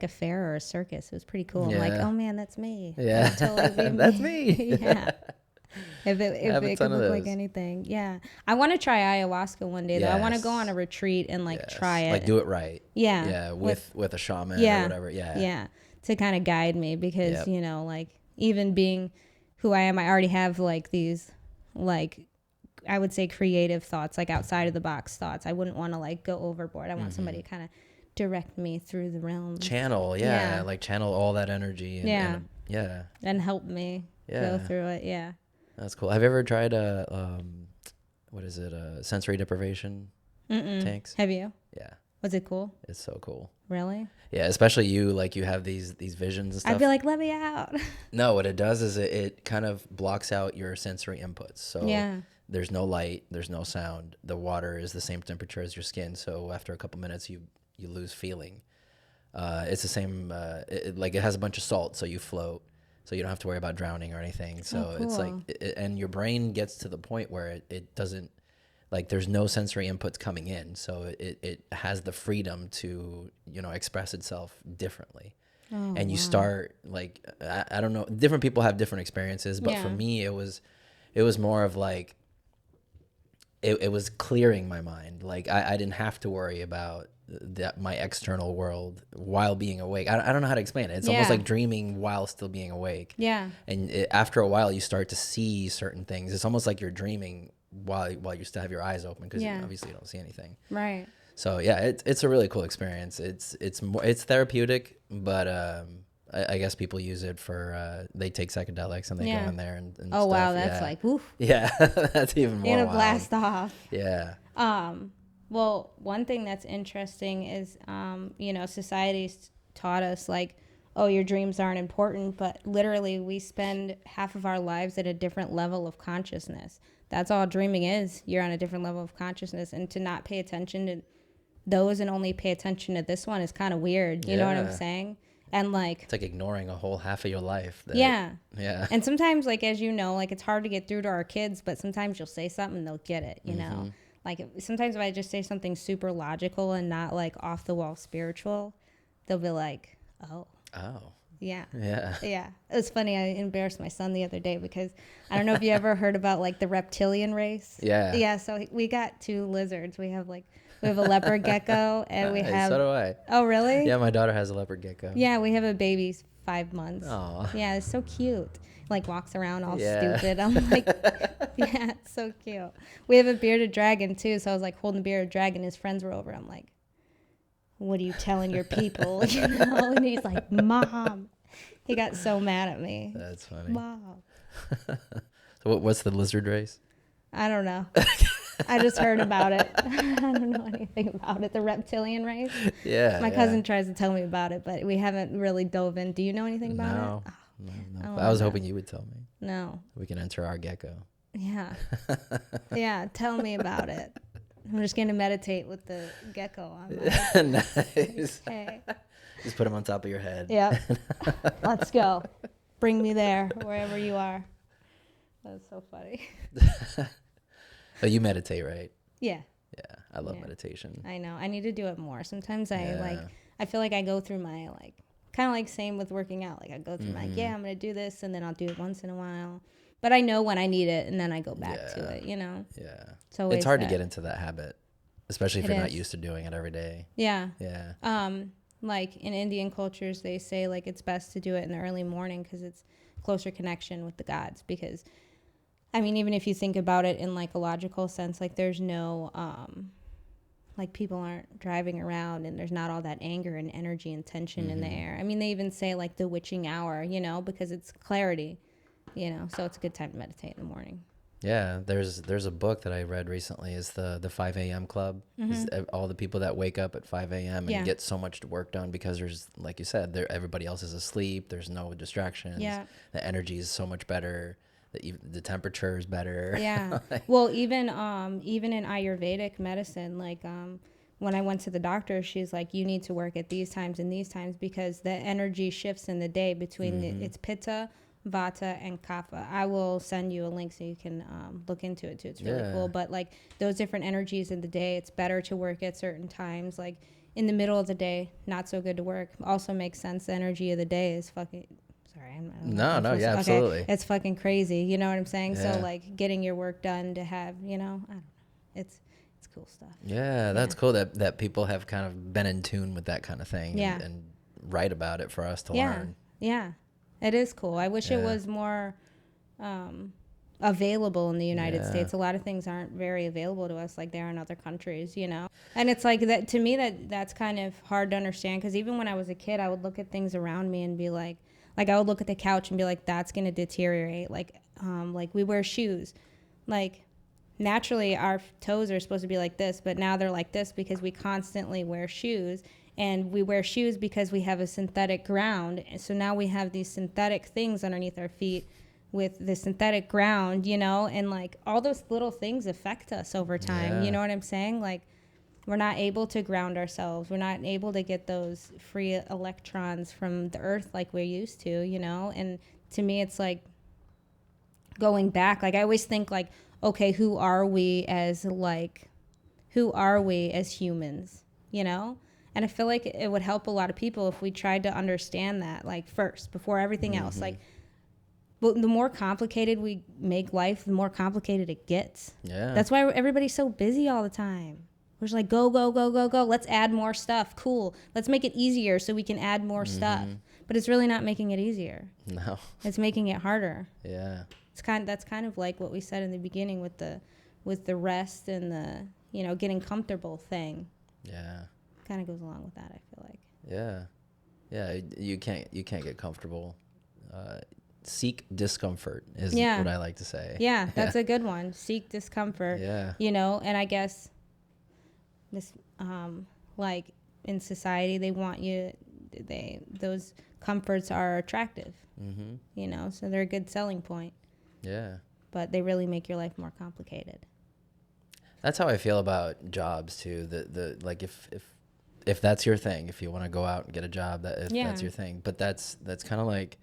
fair or a circus. It was pretty cool. Yeah. I'm like, oh man, that's me. Yeah. That's me. Yeah. If it could look like anything. Yeah. I want to try ayahuasca one day though. I want to go on a retreat and like try it. Like do it right. Yeah. Yeah. With a shaman or whatever. Yeah. Yeah. To kind of guide me because, you know, like even being who I am, I already have like these, like, I would say creative thoughts, like outside of the box thoughts. I wouldn't want to like go overboard. I want somebody to kind of direct me through the realms. Channel. Like channel all that energy. And help me go through it. Yeah. That's cool. Have you ever tried sensory deprivation tanks? Have you? Yeah. Was it cool? It's so cool. Really? Yeah, especially you have these visions and stuff. I'd be like, let me out. No, what it does is it kind of blocks out your sensory inputs. So there's no light, there's no sound. The water is the same temperature as your skin. So after a couple minutes, you lose feeling. It's the same, it has a bunch of salt, so you float. So you don't have to worry about drowning or anything. So it's like, and your brain gets to the point where it doesn't, like there's no sensory inputs coming in. So it has the freedom to, express itself differently. And you start like, I don't know, different people have different experiences, but for me, it was more of like, it was clearing my mind. Like I didn't have to worry about my external world while being awake. I don't know how to explain it. It's almost like dreaming while still being awake. Yeah. And after a while, you start to see certain things. It's almost like you're dreaming while you still have your eyes open because obviously you don't see anything. Right. So yeah, it's a really cool experience. It's therapeutic, but I guess people use it for they take psychedelics and they go in there and oh stuff. Wow, that's like woof. Yeah, that's even more. And a blast off. Yeah. Well, one thing that's interesting is, society's taught us like, oh, your dreams aren't important, but literally we spend half of our lives at a different level of consciousness. That's all dreaming is. You're on a different level of consciousness, and to not pay attention to those and only pay attention to this one is kind of weird. You know what I'm saying? And like, it's like ignoring a whole half of your life. Yeah. And sometimes, like, as you know, like it's hard to get through to our kids, but sometimes you'll say something and they'll get it, you know? Like sometimes if I just say something super logical and not like off the wall spiritual, they'll be like, oh, Yeah. Yeah. Yeah. It was funny. I embarrassed my son the other day because I don't know if you ever heard about like the reptilian race. Yeah. Yeah. So we got 2 lizards. We have a leopard gecko and we have. So do I. Oh, really? Yeah, my daughter has a leopard gecko. Yeah. We have a baby, 5 months. Oh. Yeah. It's so cute. Like walks around all Yeah. stupid. I'm like, yeah, it's so cute. We have a bearded dragon too. So I was like holding the bearded dragon. His friends were over. I'm like, what are you telling your people? You know? And he's like, Mom. He got so mad at me. That's funny. Mom. So what's the lizard race? I don't know. I just heard about it. I don't know anything about it. The reptilian race. Yeah. My cousin tries to tell me about it, but we haven't really dove in. Do you know anything about No. it? No. Oh, I was no. hoping you would tell me. No. We can enter our gecko. Yeah. Yeah. Tell me about it. I'm just going to meditate with the gecko on my Nice. Okay. Just put him on top of your head. Yep. Let's go. Bring me there, wherever you are. That's so funny. Oh, you meditate, right? Yeah. Yeah. I love Yeah. meditation. I know. I need to do it more. Sometimes Yeah. I feel like I go through my kind of like same with working out. Like I go through Mm-hmm. I'm going to do this and then I'll do it once in a while. But I know when I need it and then I go back to Yeah. it, you know? Yeah. So It's hard to get into that habit, especially if It you're not is. used to doing it every day. Yeah. Yeah. Like in Indian cultures, they say like it's best to do it in the early morning because it's closer connection with the gods. Because, I mean, even if you think about it in like a logical sense, like there's no, like people aren't driving around and there's not all that anger and energy and tension in the air. I mean, they even say like the witching hour, you know, because it's clarity, you know, so it's a good time to meditate in the morning. Yeah, there's a book that I read recently. Is the 5 a.m. club. Is all the people that wake up at 5 a.m. and Yeah. get so much work done because there's, like you said, everybody else is asleep. There's no distractions. Yeah. The energy is so much better. The temperature is better. Yeah. Well, even in Ayurvedic medicine, like when I went to the doctor, she's like, you need to work at these times and these times because the energy shifts in the day between it's Pitta, Vata, and Kapha. I will send you a link so you can look into it too. It's really cool. But like those different energies in the day, it's better to work at certain times. Like in the middle of the day, not so good to work. Also makes sense. The energy of the day is fucking. Sorry, No, yeah, absolutely. Okay. It's fucking crazy. You know what I'm saying? Yeah. So like getting your work done to have, you know, I don't know. It's cool stuff. Yeah, that's cool that people have kind of been in tune with that kind of thing. Yeah. And write about it for us to Yeah. learn. Yeah. It is cool. I wish it was more available in the United States. A lot of things aren't very available to us like they are in other countries, you know? And it's like that to me that's kind of hard to understand because even when I was a kid, I would look at things around me and be like I would look at the couch and be like, that's going to deteriorate. Like we wear shoes. Like naturally our toes are supposed to be like this, but now they're like this because we constantly wear shoes. And we wear shoes because we have a synthetic ground. So now we have these synthetic things underneath our feet with the synthetic ground, you know, and like all those little things affect us over time. Yeah. You know what I'm saying? Like we're not able to ground ourselves. We're not able to get those free electrons from the earth like we're used to, you know? And to me, it's like going back. Like I always think like, okay, who are we as humans, you know? And I feel like it would help a lot of people if we tried to understand that, like, first, before everything else. Like, but the more complicated we make life, the more complicated it gets. Yeah. That's why everybody's so busy all the time. We're just like, go, go, go, go, go. Let's add more stuff. Cool. Let's make it easier so we can add more stuff. But it's really not making it easier. No. It's making it harder. Yeah. That's kind of like what we said in the beginning with the rest and the, you know, getting comfortable thing. Yeah. Kind of goes along with that, I feel like. Yeah. You can't get comfortable. Seek discomfort is Yeah. what I like to say. Yeah, that's a good one. Seek discomfort. Yeah. You know, and I guess this like in society they want those comforts are attractive. You know, so they're a good selling point. Yeah. But they really make your life more complicated. That's how I feel about jobs too. The like if that's your thing, if you want to go out and get a job, that's your thing. But that's kind of like,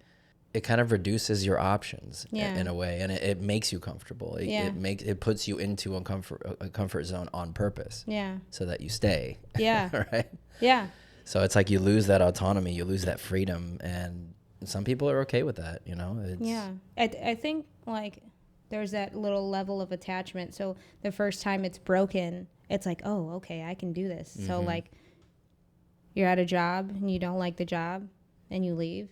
it kind of reduces your options in a way, and it makes you comfortable. It puts you into a comfort zone on purpose. Yeah. So that you stay. Yeah. Right. Yeah. So it's like you lose that autonomy, you lose that freedom, and some people are okay with that, you know. I think like there's that little level of attachment. So the first time it's broken, it's like, oh, okay, I can do this. So like you're at a job and you don't like the job and you leave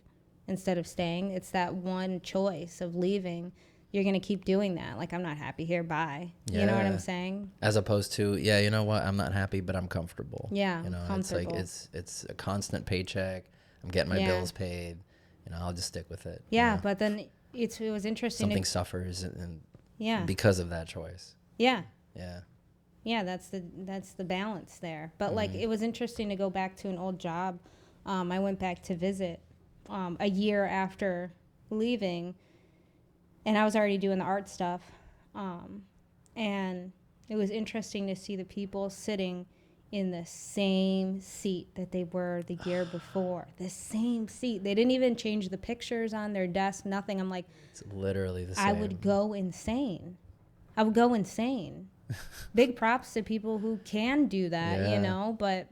instead of staying. It's that one choice of leaving. You're going to keep doing that. Like, I'm not happy here. Bye. You know what I'm saying? As opposed to, yeah, you know what? I'm not happy, but I'm comfortable. Yeah, you know, comfortable. It's like it's a constant paycheck. I'm getting my bills paid. You know, I'll just stick with it. Yeah, you know? but then it was interesting. Something suffers and yeah, because of that choice. Yeah. Yeah. Yeah, that's the balance there. But like, it was interesting to go back to an old job. I went back to visit a year after leaving. And I was already doing the art stuff. And it was interesting to see the people sitting in the same seat that they were the year before. The same seat. They didn't even change the pictures on their desk, nothing. I'm like, it's literally the same. I would go insane. Big props to people who can do that, you know, but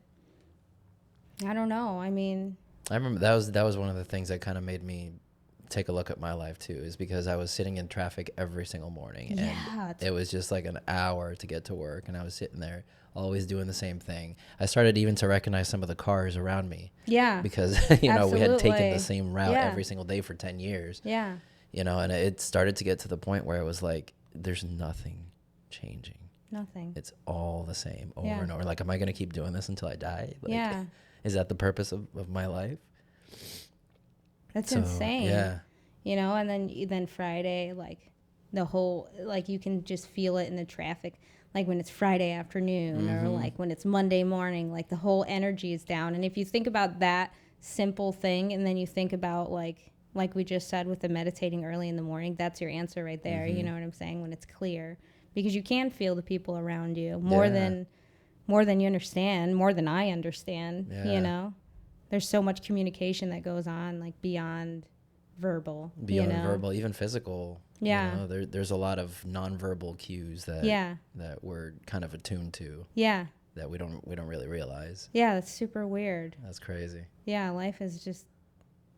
I don't know. I mean, I remember that was one of the things that kind of made me take a look at my life too, is because I was sitting in traffic every single morning, and it was just like an hour to get to work, and I was sitting there always doing the same thing. I started even to recognize some of the cars around me, because you know, we had taken the same route every single day for 10 years, you know, and it started to get to the point where it was like, there's nothing changing, it's all the same over and over. Like, am I gonna keep doing this until I die? Like, is that the purpose of my life? That's insane. You know, and then Friday, like the whole, like you can just feel it in the traffic, like when it's Friday afternoon or like when it's Monday morning, like the whole energy is down. And if you think about that simple thing, and then you think about like we just said with the meditating early in the morning, that's your answer right there. You know what I'm saying? When it's clear, because you can feel the people around you more than you understand, more than I understand, you know? There's so much communication that goes on, like beyond verbal. Verbal, even physical. You know, there's a lot of nonverbal cues that we're kind of attuned to. That we don't really realize. Yeah, that's super weird. That's crazy. Yeah, life is just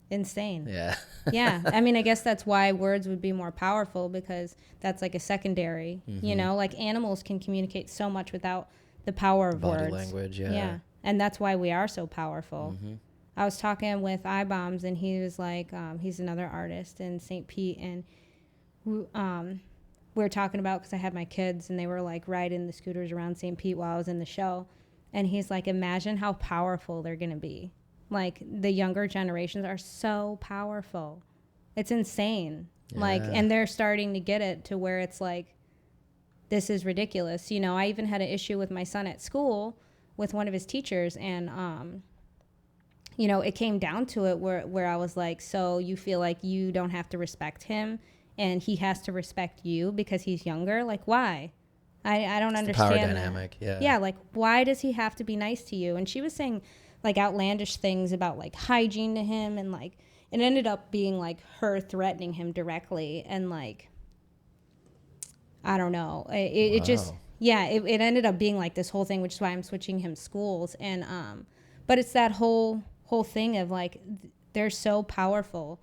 insane. Yeah. I mean, I guess that's why words would be more powerful, because that's like a secondary. You know, like animals can communicate so much without the power of body words. Language. Yeah. And that's why we are so powerful. I was talking with iBombs, and he was like, he's another artist in St. Pete, and we were talking about, because I had my kids, and they were like riding the scooters around St. Pete while I was in the show, and he's like, imagine how powerful they're going to be. Like, the younger generations are so powerful. It's insane. Like, and they're starting to get it to where it's like, this is ridiculous. You know, I even had an issue with my son at school with one of his teachers, and you know, it came down to it where I was like, so you feel like you don't have to respect him and he has to respect you because he's younger? Like, why? I don't understand the power dynamic. Yeah, like, why does he have to be nice to you? And she was saying like outlandish things about like hygiene to him, and like it ended up being like her threatening him directly, and like, I don't know, it just it ended up being like this whole thing, which is why I'm switching him schools. And but it's that whole thing of like, they're so powerful,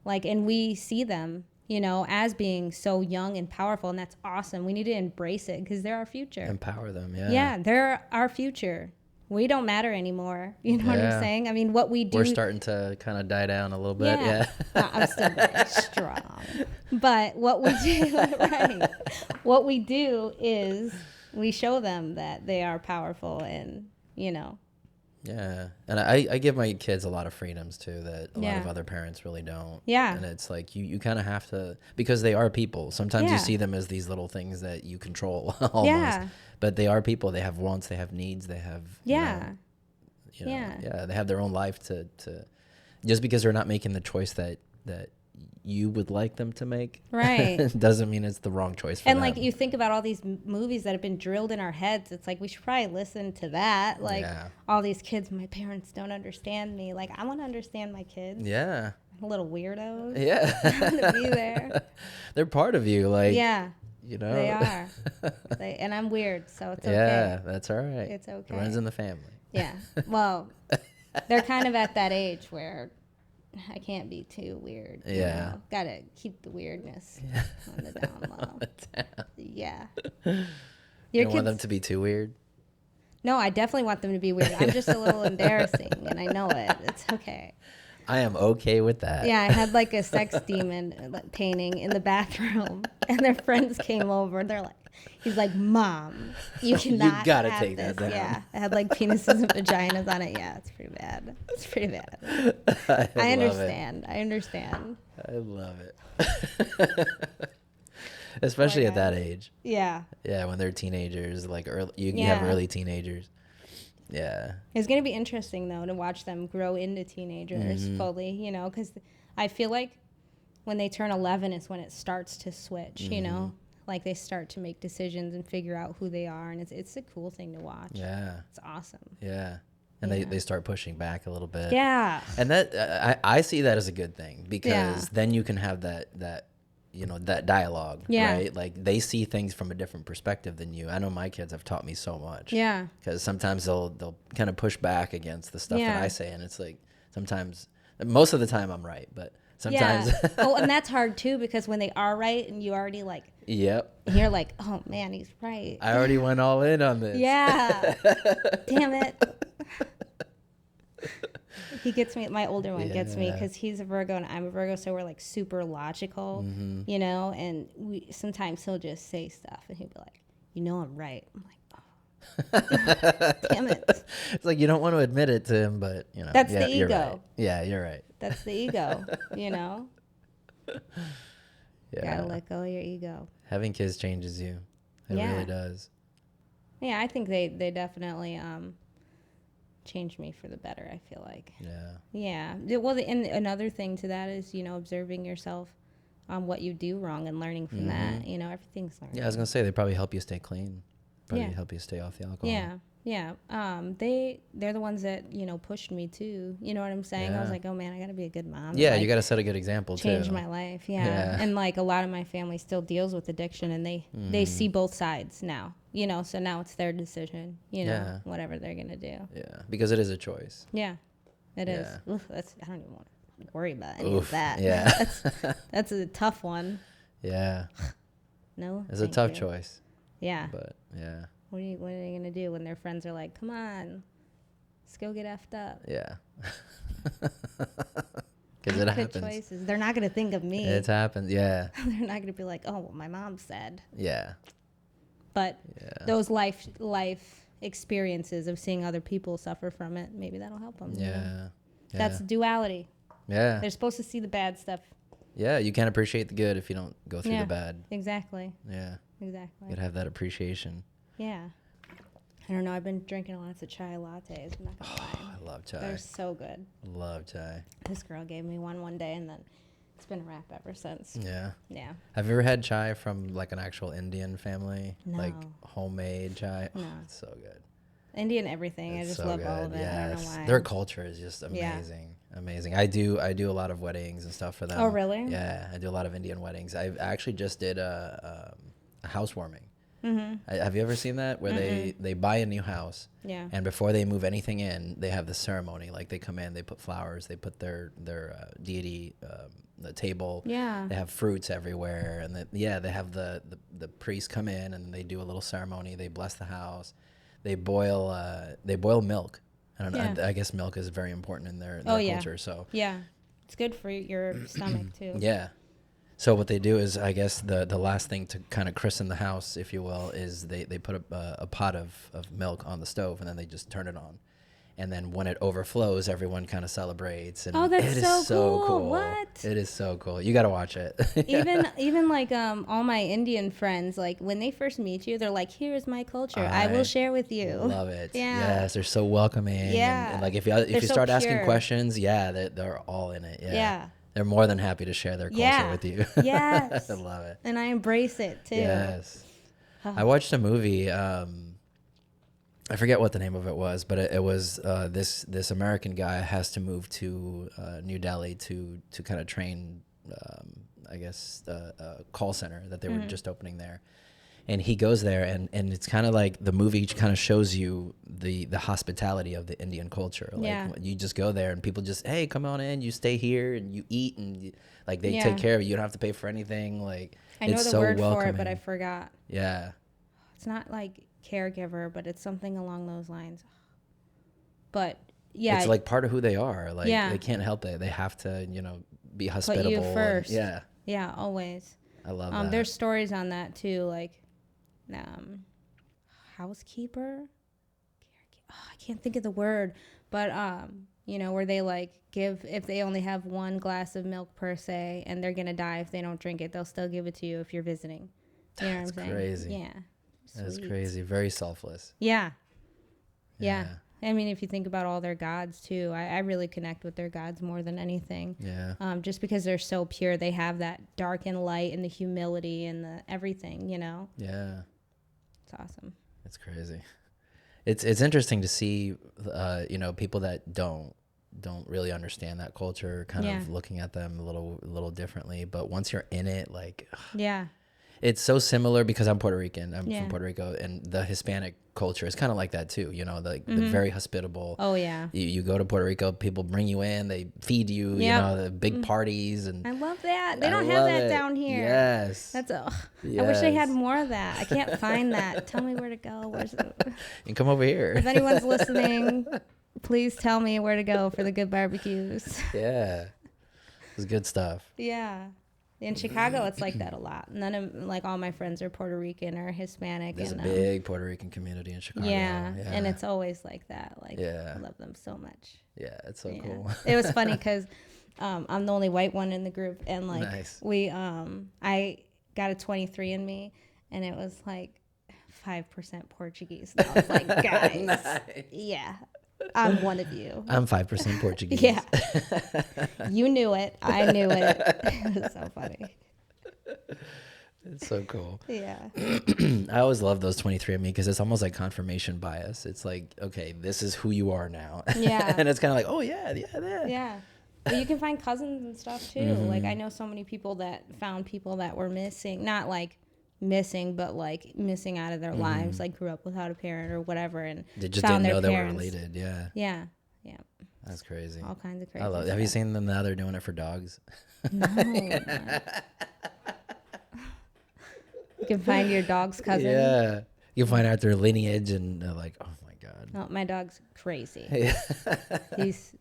like, and we see them, you know, as being so young and powerful, and that's awesome. We need to embrace it, because they're our future. Empower them. They're our future. We don't matter anymore. You know what I'm saying? I mean, what we do, we're starting to kind of die down a little bit. I'm still very strong, but what we do what we do is we show them that they are powerful, and you know. And I give my kids a lot of freedoms too that a lot of other parents really don't. And it's like you kind of have to, because they are people. Sometimes you see them as these little things that you control almost, but they are people. They have wants, they have needs, they have you know, they have their own life to just because they're not making the choice that you would like them to make, doesn't mean it's the wrong choice for them. And like, you think about all these movies that have been drilled in our heads, it's like we should probably listen to that. Like, all these kids, my parents don't understand me. Like, I want to understand my kids. Little weirdos. I want to be there. They're part of you, like, you know. They are. And I'm weird, so it's okay. Yeah, that's all right. It's okay. It runs in the family. Well, they're kind of at that age where I can't be too weird. Yeah. You know? Gotta keep the weirdness on the down low. Yeah. You don't want them to be too weird? No, I definitely want them to be weird. I'm just a little embarrassing, and I know it. It's okay. I am okay with that. Yeah, I had like a sex demon painting in the bathroom, and their friends came over. They're like, he's like, Mom, you cannot. You gotta have take this. that down. Yeah, I had like penises and vaginas on it. Yeah, it's pretty bad. It's pretty bad. I understand. I understand. I love it. Especially at that age. Yeah. Yeah, when they're teenagers, like early, you Yeah. have early teenagers. Yeah. It's going to be interesting, though, to watch them grow into teenagers fully, you know, because I feel like when they turn 11 is when it starts to switch, you know, like they start to make decisions and figure out who they are. And it's a cool thing to watch. Yeah. It's awesome. Yeah. And they start pushing back a little bit. Yeah. And that I see that as a good thing, because then you can have that you know, that dialogue, right? Like they see things from a different perspective than you. I know my kids have taught me so much. Yeah. Because sometimes they'll kind of push back against the stuff that I say, and it's like sometimes, most of the time I'm right, but sometimes. Yeah. Oh, and that's hard too, because when they are right and you already like. Yep. You're like, oh man, he's right. I already went all in on this. Yeah. Damn it. He gets me, my older one gets me, because he's a Virgo and I'm a Virgo, so we're like super logical, you know, and sometimes he'll just say stuff and he'll be like, you know, I'm right. I'm like, oh, damn it. It's like you don't want to admit it to him, but, you know. That's the you're ego. Right. Yeah, you're right. That's the ego, you know. Yeah. Gotta let go of your ego. Having kids changes you. It really does. Yeah, I think they definitely changed me for the better, I feel like. Yeah. Yeah. Well, and another thing to that is, you know, observing yourself on what you do wrong and learning from that. You know, everything's learning. Yeah, I was going to say, they probably help you stay clean. Probably help you stay off the alcohol. Yeah. Yeah. They're the ones that, you know, pushed me too. You know what I'm saying? I was like, oh man, I got to be a good mom. Yeah, like, you got to set a good example too. Change my life. Yeah. And like a lot of my family still deals with addiction, and they see both sides now, you know, so now it's their decision, you know, whatever they're going to do. Yeah. Because it is a choice. Yeah, it is. Oof, I don't even want to worry about any of that. Yeah. that's a tough one. Yeah. No. It's a tough choice. Yeah. But yeah. What are they gonna do when their friends are like, "Come on, let's go get effed up"? Yeah. Because it happens. Good choices. They're not gonna think of me. It happens. Yeah. They're not gonna be like, "Oh, well, my mom said." Yeah. But those life experiences of seeing other people suffer from it, maybe that'll help them. Yeah. You know? That's duality. Yeah. They're supposed to see the bad stuff. Yeah. You can't appreciate the good if you don't go through the bad. Exactly. Yeah. Exactly. You gotta have that appreciation. Yeah. I don't know. I've been drinking lots of chai lattes. I'm not gonna lie. I love chai. They're so good. Love chai. This girl gave me one day, and then it's been a wrap ever since. Yeah. Yeah. Have you ever had chai from like an actual Indian family? No. Like homemade chai? No. Oh, it's so good. Indian everything. I just love all of it. Yes. I don't know why. Their culture is just amazing. Amazing. I do a lot of weddings and stuff for them. Oh, really? Yeah. I do a lot of Indian weddings. I actually just did a housewarming. Have you ever seen that where they buy a new house, and before they move anything in, they have the ceremony. Like they come in, they put flowers, they put their deity the table. Yeah. They have fruits everywhere, and they have the priest come in and they do a little ceremony. They bless the house. They boil milk. I don't know. Yeah. I guess milk is very important in their culture. So yeah, it's good for your stomach too. yeah. So what they do is, I guess the last thing to kind of christen the house, if you will, is they put a pot of milk on the stove, and then they just turn it on. And then when it overflows, everyone kind of celebrates. And Oh, that's it is so cool. What? It is so cool. You got to watch it. Even like all my Indian friends, like when they first meet you, they're like, "Here's my culture. I will share with you." Love it. Yeah. Yes, they're so welcoming. Yeah. And like if you so start asking pure. questions, they're all in it. Yeah. Yeah. They're more than happy to share their culture with you. Yes. I love it. And I embrace it too. Yes. I watched a movie. I forget what the name of it was, but it was this American guy has to move to New Delhi to kind of train, I guess, a call center that they were just opening there. and he goes there, and it's kind of like the movie kind of shows you the hospitality of the Indian culture. Like you just go there and people just, hey, come on in, you stay here and you eat, and like they take care of you. You don't have to pay for anything. Like I know it's the so word welcoming. for it, but I forgot. Yeah. It's not like caregiver, but it's something along those lines. But yeah, it's like part of who they are. Like Yeah. they can't help it. They have to, be hospitable. put you first. Yeah. Yeah, always. I love that. There's stories on that too, like housekeeper. I can't think of the word, but where they like give, if they only have one glass of milk per se, and they're gonna die if they don't drink it, they'll still give it to you if you're visiting. You know what I'm saying? Crazy. Yeah. That's Sweet. crazy. Very selfless. Yeah. I mean, if you think about all their gods too, I really connect with their gods more than anything. Yeah. Just because they're so pure, they have that dark and light and the humility and the everything, Yeah. It's awesome. It's crazy. It's interesting to see, people that don't really understand that culture, kind of looking at them a little differently. But once you're in it, like, it's so similar because I'm Puerto Rican. I'm from Puerto Rico, and the Hispanic culture is kind of like that too. The very hospitable. Oh yeah. You go to Puerto Rico, people bring you in, they feed you. The big parties, and I love that. They don't have that down here. Yes. That's I wish they had more of that. I can't find that. Tell me where to go. Where's it? You can come over here. If anyone's listening, please tell me where to go for the good barbecues. Yeah. It's good stuff. Yeah. In Chicago, it's like that a lot. None of, like, all my friends are Puerto Rican or Hispanic. There's a big Puerto Rican community in Chicago. Yeah, and it's always like that. Like, I love them so much. Yeah, it's so cool. It was funny because I'm the only white one in the group, and like we, I got a 23andMe, and it was like 5% Portuguese. And I was like, guys, yeah. I'm one of you. I'm 5% Portuguese. Yeah. You knew it. I knew it. It was so funny. It's so cool. Yeah. I always love those 23andMe because it's almost like confirmation bias. It's like, okay, this is who you are now. Yeah. And it's kind of like, oh, yeah. Yeah. But you can find cousins and stuff, too. Mm-hmm. Like, I know so many people that found people that were missing. Not, like, missing, but like missing out of their lives, like grew up without a parent or whatever, and they just found didn't know their they parents. were related. Yeah, that's crazy. All kinds of crazy. I love it. Have you seen them now? They're doing it for dogs. No. You can find your dog's cousin. Yeah, you can find out their lineage, and they're like, oh my god. Oh, my dog's crazy. He's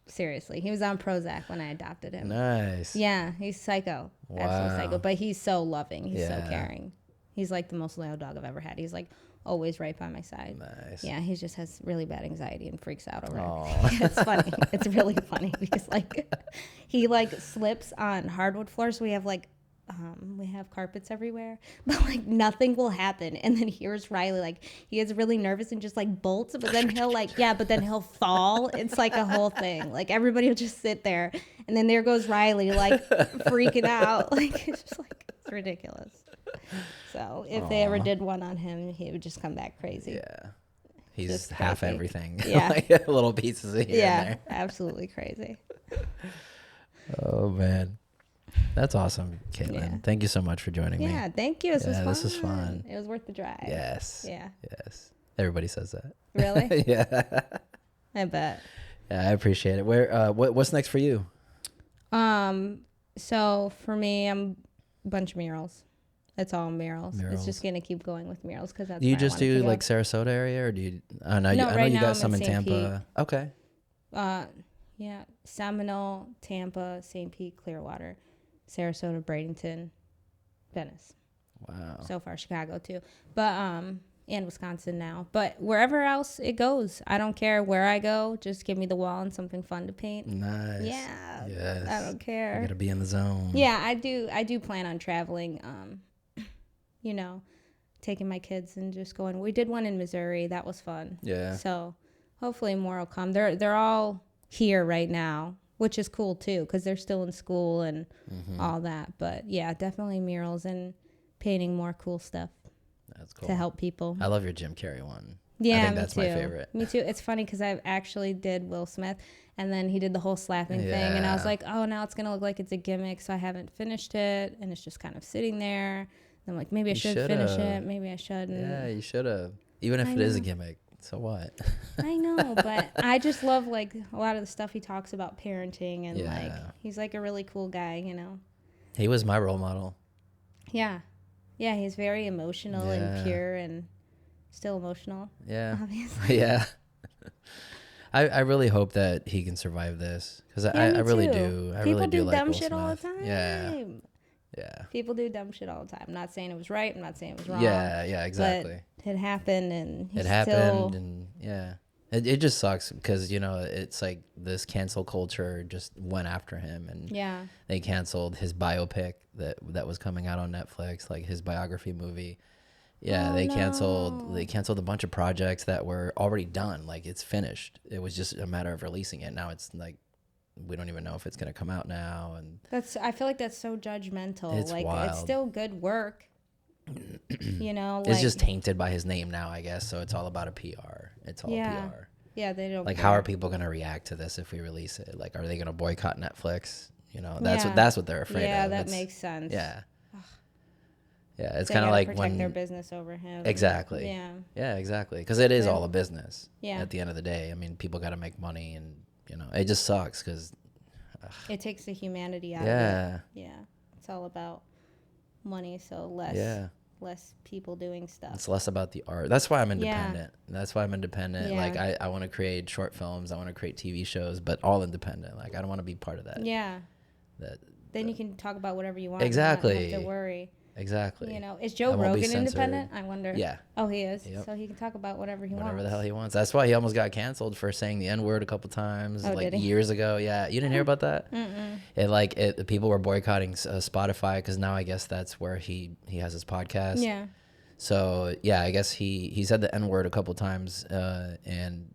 seriously, he was on Prozac when I adopted him. Nice. Yeah, he's psycho. Wow. Absolutely psycho. But he's so loving. He's so caring. He's like the most loyal dog I've ever had. He's like always right by my side. Nice. Yeah, he just has really bad anxiety and freaks out over everything. It's funny. It's really funny because like he like slips on hardwood floors. So we have carpets everywhere, but like nothing will happen. And then here's Riley, like he gets really nervous and just like bolts, but then he'll fall. It's like a whole thing. Like everybody will just sit there, and then there goes Riley, like freaking out. Like it's just like, it's ridiculous. So if they ever did one on him, he would just come back crazy. Yeah. He's Just half crazy. Everything. Yeah. Like little pieces of here and there. Absolutely crazy. Oh man. That's awesome, Caitlin. Yeah. Thank you so much for joining me. Yeah, thank you. This was fun. fun. It was worth the drive. Yes. Yeah. Yes. Everybody says that. Really? Yeah. I bet. Yeah, I appreciate it. What's next for you? So for me, I'm a bunch of murals. It's all murals. It's just gonna keep going with murals because that's. Do you just do like Sarasota area, or do you? I know right you now got some in St. Tampa. Pete. Okay. Yeah, Seminole, Tampa, St. Pete, Clearwater, Sarasota, Bradenton, Venice. Wow. So far, Chicago too, but and Wisconsin now. But wherever else it goes, I don't care where I go. Just give me the wall and something fun to paint. Nice. Yeah. Yes. I don't care. You gotta be in the zone. Yeah, I do plan on traveling. Taking my kids and just going. We did one in Missouri. That was fun. Yeah. So hopefully more will come. They're all here right now, which is cool too, because they're still in school and all that. But yeah, definitely murals and painting more cool stuff. That's cool. To help people. I love your Jim Carrey one. Yeah, I think that's my favorite. Me too. It's funny because I actually did Will Smith, and then he did the whole slapping thing, and I was like, oh, now it's gonna look like it's a gimmick, so I haven't finished it, and it's just kind of sitting there. I'm like, maybe I should finish it. Maybe I shouldn't. Yeah, you should have. Even if it is a gimmick. So what? I know, but I just love like a lot of the stuff he talks about parenting and like he's like a really cool guy, you know. He was my role model. Yeah. Yeah, he's very emotional and pure and still emotional. Yeah. Obviously. Yeah. I really hope that he can survive this because I really do. I People really do do like dumb Will shit all the Smith. time. Yeah. Yeah. People do dumb shit all the time. I'm not saying it was right. I'm not saying it was wrong. Yeah, exactly. But it happened and it happened and it just sucks because, you know, it's like this cancel culture just went after him and they canceled his biopic that was coming out on Netflix, like his biography movie. Yeah, they canceled a bunch of projects that were already done. Like it's finished. It was just a matter of releasing it. Now it's like we don't even know if it's going to come out now, and I feel like that's so judgmental. It's like wild. It's still good work. You know, it's just tainted by his name now, I guess. So it's all about a PR. It's all PR. Yeah, they don't. Like, how are people going to react to this if we release it? Like, are they going to boycott Netflix? You know, that's what they're afraid of. Yeah, that makes sense. Yeah. Yeah, it's kind of like protect their business over him. Exactly. Yeah. Yeah, exactly. Because it is all a business. Yeah. At the end of the day, I mean, people got to make money, and you know, it just sucks because it takes the humanity out of it. Yeah. It's all about money, so less people doing stuff. It's less about the art. That's why I'm independent. That's why I'm independent. Like I want to create short films. I want to create TV shows, but all independent. Like I don't want to be part of that. Yeah. Then you can talk about whatever you want. Exactly. You don't have to worry. Exactly. You know, is Joe Rogan independent? I wonder. Yeah. Oh, he is. Yep. So he can talk about whatever he wants. Whatever the hell he wants. That's why he almost got canceled for saying the N-word a couple times, like years ago. Yeah, you didn't hear about that? Mm-mm. People were boycotting Spotify because now I guess that's where he has his podcast. Yeah. So yeah, I guess he said the N-word a couple times, and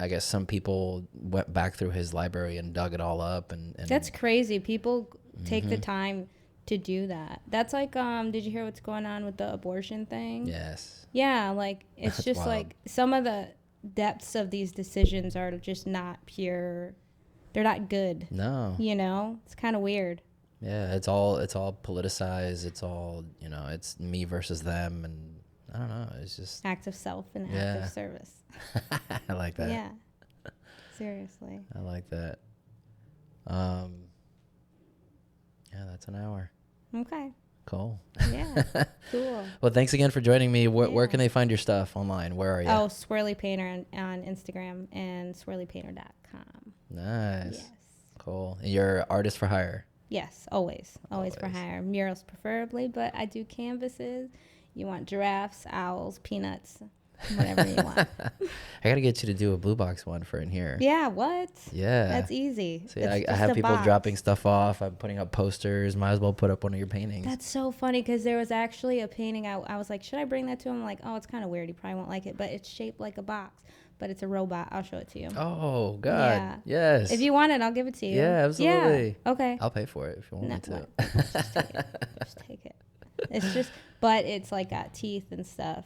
I guess some people went back through his library and dug it all up. And that's crazy. People take the time to do that. That's like, did you hear what's going on with the abortion thing? Yes. Yeah, like it's just wild. Like some of the depths of these decisions are just not pure. They're not good. No. You know, it's kind of weird. Yeah, it's all politicized. It's all, you know, it's me versus them, and I don't know. It's just act of self and act of service. I like that. Yeah. Seriously. I like that. Yeah, that's an hour. Okay. Cool. Yeah. Cool. Well, thanks again for joining me. Where can they find your stuff online? Where are you? Oh, Swirly Painter on Instagram and swirlypainter.com. Nice. Yes. Cool. And you're artist for hire? Yes, always for hire. Murals preferably, but I do canvases. You want giraffes, owls, peanuts, whatever you want. I gotta get you to do a BlueBox one for in here. Yeah, what? Yeah. That's easy. So I have people dropping stuff off. I'm putting up posters. Might as well put up one of your paintings. That's so funny because there was actually a painting. I was like, should I bring that to him? I'm like, oh, it's kind of weird. He probably won't like it, but it's shaped like a box. But it's a robot. I'll show it to you. Oh, God. Yeah. Yes. If you want it, I'll give it to you. Yeah, absolutely. Yeah. Okay. I'll pay for it if you want me to. Just take it. Just take it. It's just, but it's like got teeth and stuff.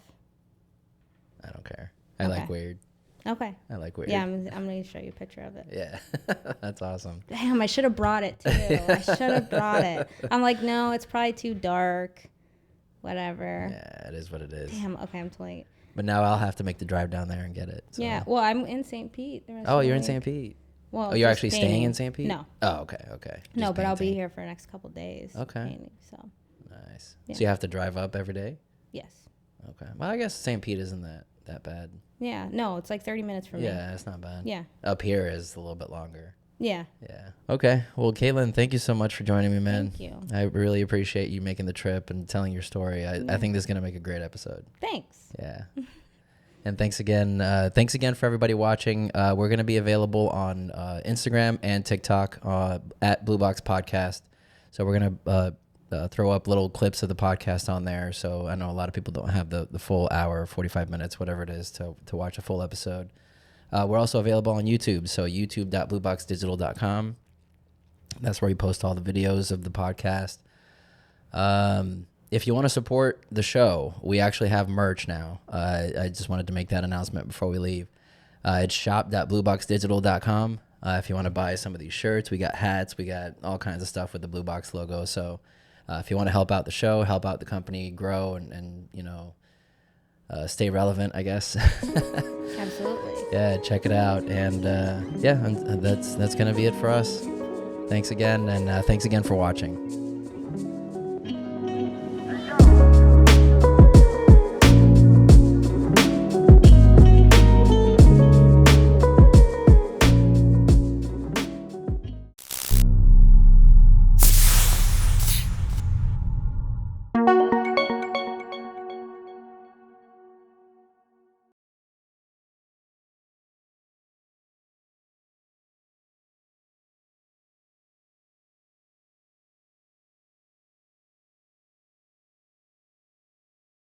I don't care. I like weird. Okay. I like weird. Yeah, I'm going to show you a picture of it. Yeah. That's awesome. Damn, I should have brought it too. I should have brought it. I'm like, no, it's probably too dark. Whatever. Yeah, it is what it is. Damn, okay, I'm too late. But now I'll have to make the drive down there and get it. So. Yeah, well, I'm in St. Pete. Oh, you're in St. Pete? Well, oh, you're actually staying in St. Pete? No. Oh, okay. No, but I'll be here for the next couple of days. Okay. Painting, so. Nice. Yeah. So you have to drive up every day? Yes. Okay. Well, I guess St. Pete isn't that bad. Yeah. No, it's like 30 minutes from me. Yeah, it's not bad. Yeah. Up here is a little bit longer. Yeah. Yeah. Okay. Well, Caitlin, thank you so much for joining me, man. Thank you. I really appreciate you making the trip and telling your story. I think this is going to make a great episode. Thanks. Yeah. And thanks again. Thanks again for everybody watching. We're going to be available on Instagram and TikTok at BlueBox Podcast. So we're going to throw up little clips of the podcast on there. So I know a lot of people don't have the full hour, 45 minutes, whatever it is, to watch a full episode. We're also available on YouTube. So youtube.blueboxdigital.com. That's where we post all the videos of the podcast. If you want to support the show, we actually have merch now. I just wanted to make that announcement before we leave. It's shop.blueboxdigital.com. If you want to buy some of these shirts, we got hats, we got all kinds of stuff with the BlueBox logo. So If you want to help out the show, help out the company grow and stay relevant, I guess. Absolutely. Yeah, check it out. And and that's going to be it for us. Thanks again, and thanks again for watching.